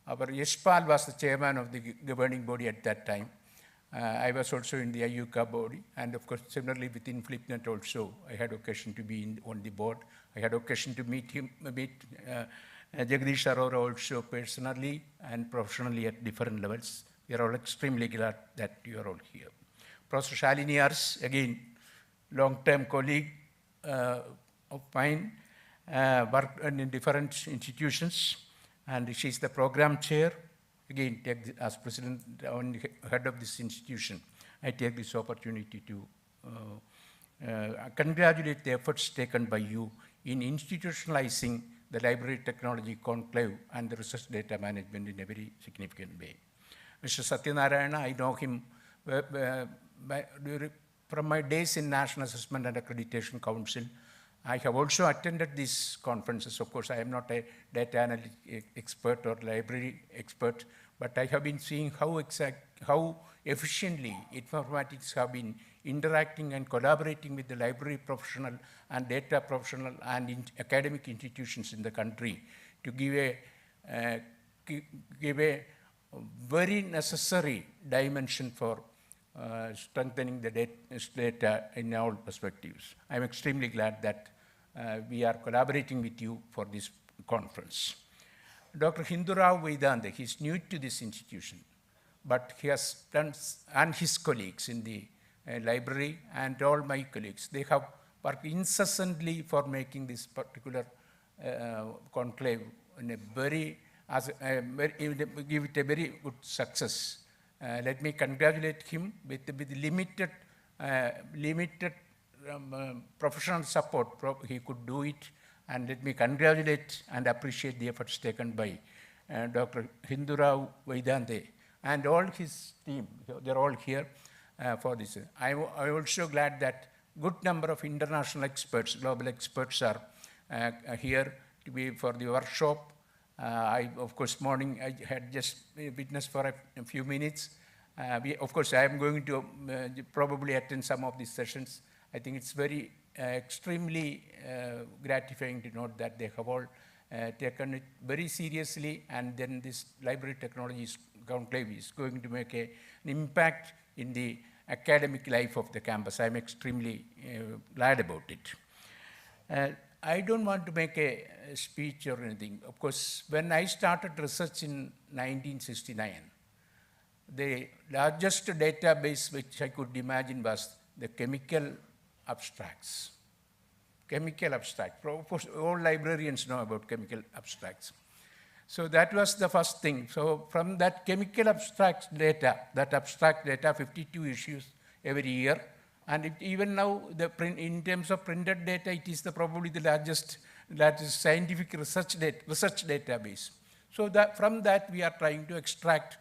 our Yashpal was the chairman of the governing body at that time. I was also in the IUCA body, and of course, similarly within Flipnet also, I had occasion to be on the board. I had occasion to meet Jagdish Arora also personally and professionally at different levels. We are all extremely glad that you are all here. Professor Shalini Ars, again, long-term colleague of mine, worked in different institutions, and she's the program chair. Again, as president and head of this institution, I take this opportunity to congratulate the efforts taken by you in institutionalizing the library technology conclave and the research data management in a very significant way. Mr. Satyanarayana, I know him from my days in National Assessment and Accreditation Council. I have also attended these conferences. Of course, I am not a data analytic expert or library expert, but I have been seeing how efficiently informatics have been interacting and collaborating with the library professional and data professional and academic institutions in the country to give a very necessary dimension for strengthening the data in all perspectives. I'm extremely glad that we are collaborating with you for this conference. Dr. Hindurao Vedante, he's new to this institution, but he has done, and his colleagues in the library and all my colleagues, they have worked incessantly for making this particular conclave in a very, give it a very good success. Let me congratulate him with limited professional support. He could do it, and let me congratulate and appreciate the efforts taken by Dr. Hindurao Vedante and all his team. They're all here for this. I'm also glad that good number of international experts, global experts are here to be for the workshop. Of course, morning I had just witnessed for a few minutes. Of course, I am going to probably attend some of these sessions. I think it's very extremely gratifying to note that they have all taken it very seriously, and then this library technology conclave is going to make an impact in the academic life of the campus. I'm extremely glad about it. I don't want to make a speech or anything. Of course, when I started research in 1969, the largest database which I could imagine was the chemical abstracts. Chemical abstract. All librarians know about chemical abstracts. So that was the first thing. So from that chemical abstract data, 52 issues every year, and even now, in terms of printed data, it is probably the largest scientific research database. So from that, we are trying to extract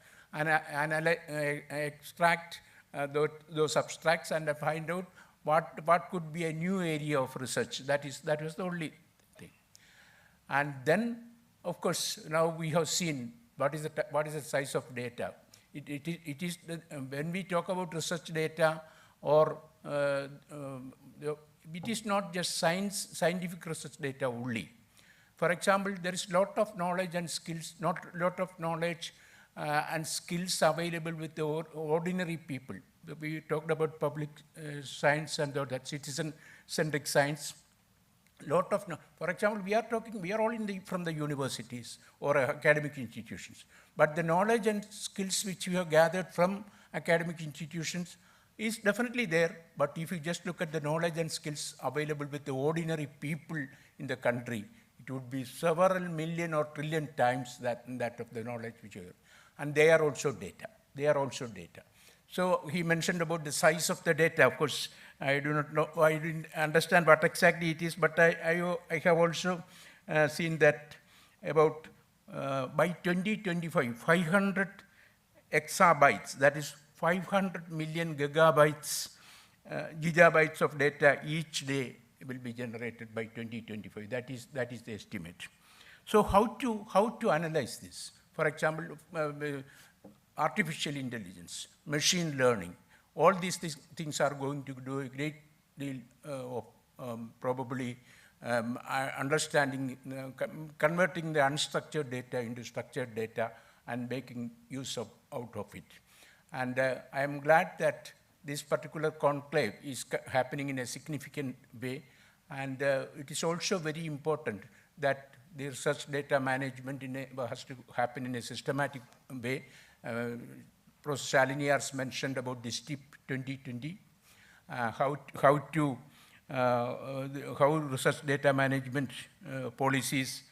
those abstracts and find out what could be a new area of research. That was the only thing. And then, of course, now we have seen what is the size of data. It is when we talk about research data, or it is not just scientific research data only. For example, there is lot of knowledge and skills, and skills available with the ordinary people. We talked about public science and that citizen-centric science. For example, we are all from the universities or academic institutions, but the knowledge and skills which we have gathered from academic institutions is definitely there, but if you just look at the knowledge and skills available with the ordinary people in the country, it would be several million or trillion times that of the knowledge which you have. And they are also data. So he mentioned about the size of the data. Of course, I do not know, I didn't understand what exactly it is, but I have also seen that about by 2025, 500 exabytes, that is 500 million gigabytes, gigabytes of data each day will be generated by 2025. That is the estimate. So how to analyze this? For example, artificial intelligence, machine learning, all these things are going to do a great deal of probably understanding, converting the unstructured data into structured data and making use out of it. And I am glad that this particular conclave is happening in a significant way. And it is also very important that the research data management has to happen in a systematic way. Professor Shalini has mentioned about the STIP 2020, how research data management policies,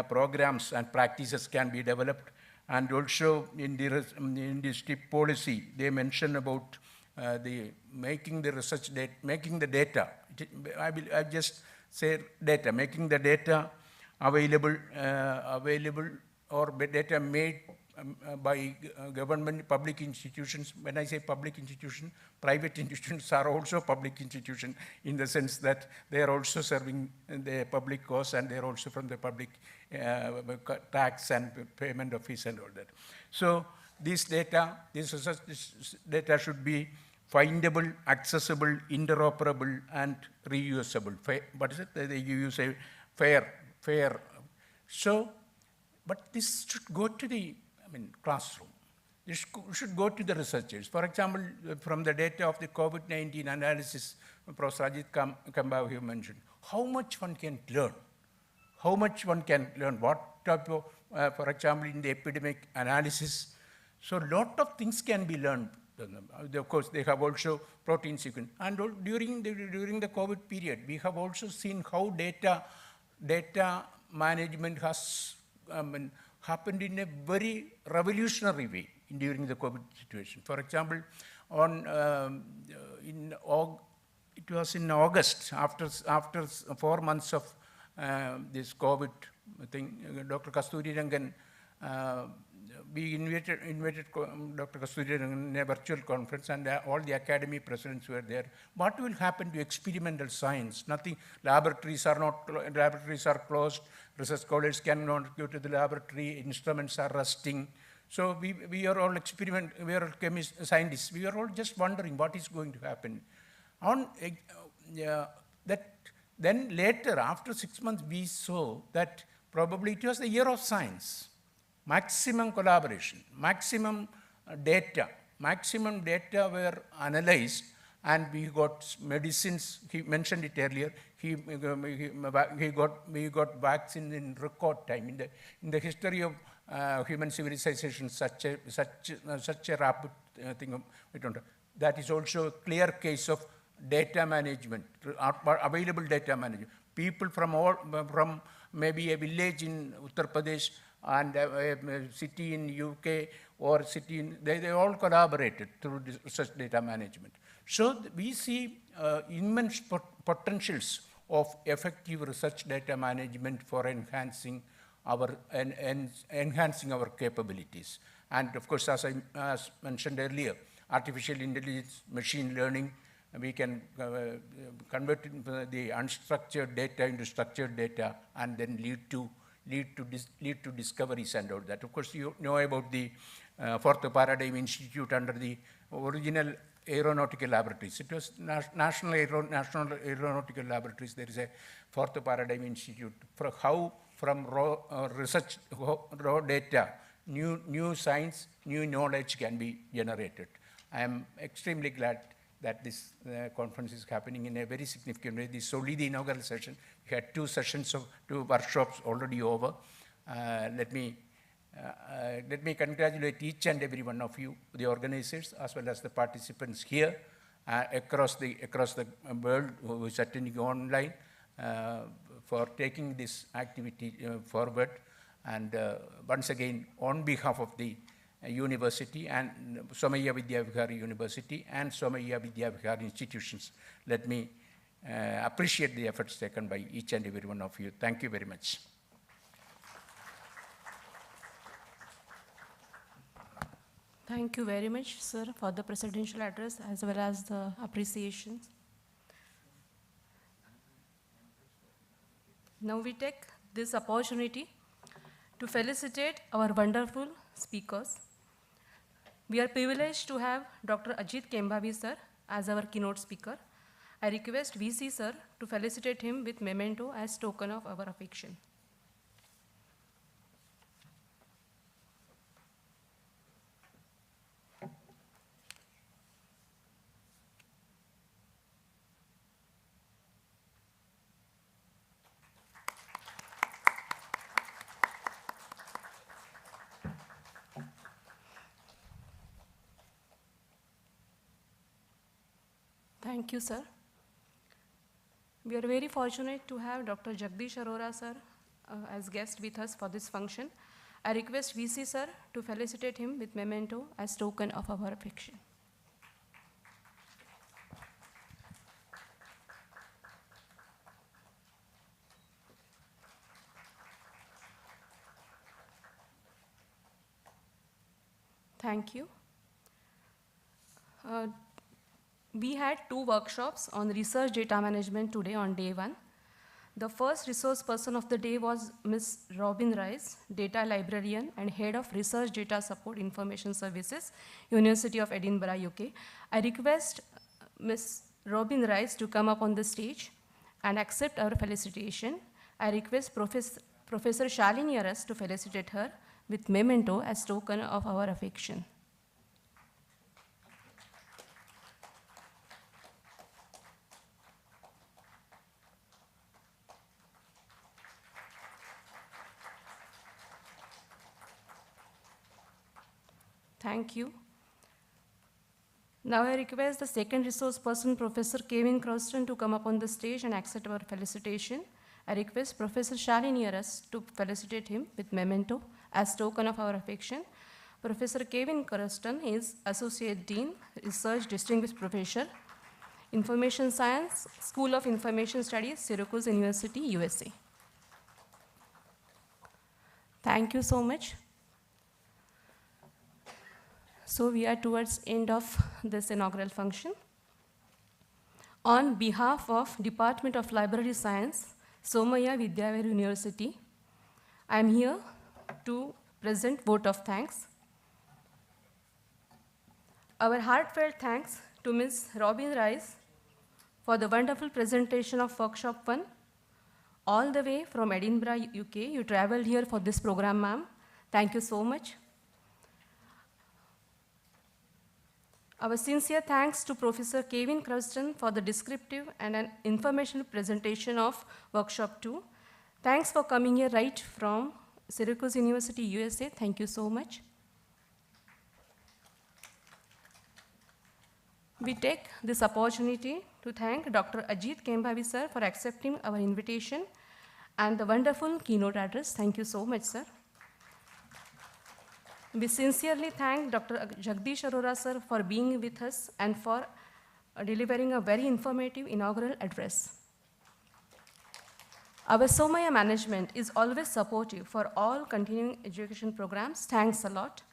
programs and practices can be developed. And also in the STIP policy, they mention about making the data. I just say data, making the data available or data made by government, public institutions. When I say public institution, private institutions are also public institutions in the sense that they are also serving the public cause and they are also from the public tax and payment of fees and all that. So this data should be findable, accessible, interoperable, and reusable. What is it? They use a fair. So, but this should go to the classroom. This should go to the researchers. For example, from the data of the COVID-19 analysis, Professor Ajit Kambavi mentioned, how much one can learn? How much one can learn? What type of, for example, in the epidemic analysis. So a lot of things can be learned. Of course, they have also protein sequence. And during the COVID period, we have also seen how data management has happened in a very revolutionary way during the COVID situation. For example, it was in August, after 4 months of this COVID thing, Dr. Kasturi Rangan, we invited Dr. Kasturi Rangan in a virtual conference, and all the academy presidents were there. What will happen to experimental science? Nothing. Laboratories are closed. Research scholars cannot go to the laboratory. Instruments are rusting. So we are all we are chemists, scientists. We are all just wondering what is going to happen. Then later, after 6 months, we saw that probably it was the year of science. Maximum collaboration, maximum data were analyzed, and we got medicines. He mentioned it earlier. We got vaccine in record time. In the history of human civilization, such a rapid thing. That is also a clear case of data management, available data management. People from maybe a village in Uttar Pradesh and a city in UK or city in, they all collaborated through such data management. So we see immense potentials of effective research data management for enhancing our capabilities. And of course, as mentioned earlier, artificial intelligence, machine learning, we can convert the unstructured data into structured data and then lead to discoveries and all that. Of course, you know about the Fourth Paradigm Institute under the original aeronautical laboratories. It was National Aeronautical Laboratories. There is a Fourth Paradigm Institute for how from raw research, raw data, new science, new knowledge can be generated. I am extremely glad that this conference is happening in a very significant way. This is only the inaugural session. We had 2 sessions of 2 workshops already over. Let me congratulate each and every one of you, the organizers, as well as the participants here across the world who is attending online, for taking this activity forward. And once again, on behalf of the university and Somaiya Vidya Vihar University and Somaiya Vidya Vihar institutions, let me appreciate the efforts taken by each and every one of you. Thank you very much. Thank you very much, sir, for the presidential address as well as the appreciations. Now we take this opportunity to felicitate our wonderful speakers. We are privileged to have Dr. Ajit Kambavi, sir, as our keynote speaker. I request VC, sir, to felicitate him with memento as token of our affection. Thank you, sir. We are very fortunate to have Dr. Jagdish Arora, sir, as guest with us for this function. I request VC, sir, to felicitate him with memento as token of our affection. Thank you. We had 2 workshops on research data management today on day 1. The first resource person of the day was Ms. Robin Rice, data librarian and head of research data support information services, University of Edinburgh, UK. I request Ms. Robin Rice to come up on the stage and accept our felicitation. I request Professor Shalini Aras to felicitate her with memento as token of our affection. Thank you. Now I request the second resource person, Professor Kevin Croston, to come up on the stage and accept our felicitation. I request Professor Shalini Aras to felicitate him with memento as token of our affection. Professor Kevin Croston is Associate Dean, Research Distinguished Professor, Information Science, School of Information Studies, Syracuse University, USA. Thank you so much. So we are towards end of this inaugural function. On behalf of Department of Library Science, Somaya Vidyavir University, I am here to present vote of thanks. Our heartfelt thanks to Ms. Robin Rice for the wonderful presentation of Workshop 1. All the way from Edinburgh, UK, you traveled here for this program, ma'am. Thank you so much. Our sincere thanks to Professor Kevin Croston for the descriptive and an informational presentation of Workshop 2. Thanks for coming here right from Syracuse University, USA. Thank you so much. We take this opportunity to thank Dr. Ajit Kambavi, sir, for accepting our invitation and the wonderful keynote address. Thank you so much, sir. We sincerely thank Dr. Jagdish Arora, sir, for being with us and for delivering a very informative inaugural address. Our Somaya management is always supportive for all continuing education programs. Thanks a lot.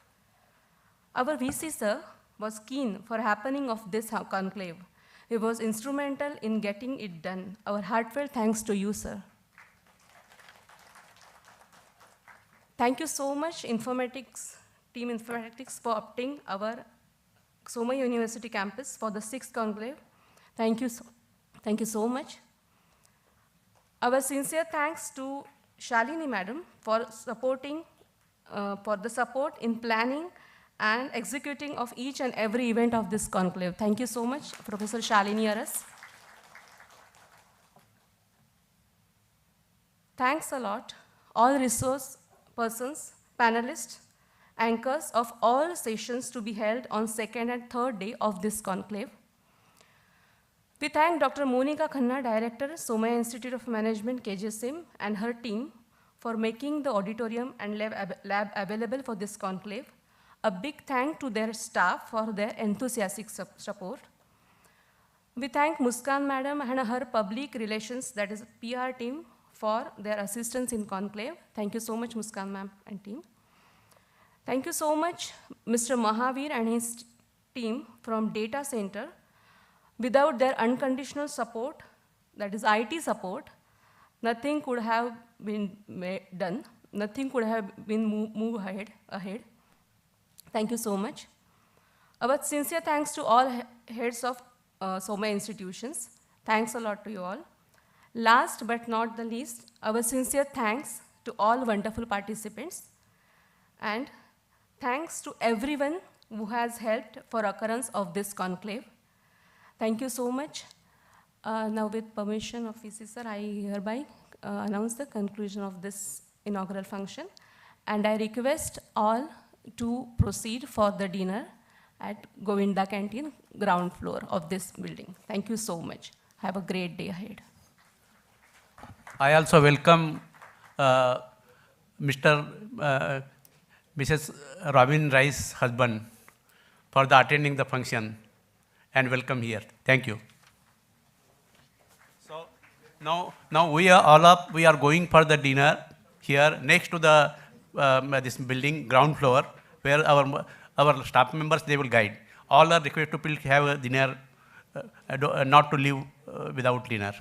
Our VC, sir, was keen for happening of this conclave. He was instrumental in getting it done. Our heartfelt thanks to you, sir. Thank you so much, Team Informatics, for opting our Somaya University campus for the 6th conclave. Thank you so much. Our sincere thanks to Shalini madam for supporting, for the support in planning and executing of each and every event of this conclave. Thank you so much, Professor Shalini Aras. Thanks a lot, all resource persons, panelists, anchors of all sessions to be held on 2nd and 3rd day of this conclave. We thank Dr. Monica Khanna, Director, Somaya Institute of Management, KJSIM, and her team for making the auditorium and lab available for this conclave. A big thank to their staff for their enthusiastic support. We thank Muskan Madam and her public relations, that is PR team, for their assistance in conclave. Thank you so much, Muskan Ma'am and team. Thank you so much, Mr. Mahavir and his team from Data Center. Without their unconditional support, that is IT support, nothing could have been done. Nothing could have been moved ahead. Thank you so much. Our sincere thanks to all heads of SOMA institutions. Thanks a lot to you all. Last but not the least, our sincere thanks to all wonderful participants. And thanks to everyone who has helped for occurrence of this conclave. Thank you so much. Now with permission of VC sir, I hereby announce the conclusion of this inaugural function. And I request all to proceed for the dinner at Govinda Canteen, ground floor of this building. Thank you so much. Have a great day ahead. I also welcome Mrs. Robin Rice's husband for the attending the function, and welcome here. Thank you. So now we are going for the dinner here next to the this building ground floor, where our staff members, they will guide. All are requested to have a dinner, not to leave without dinner.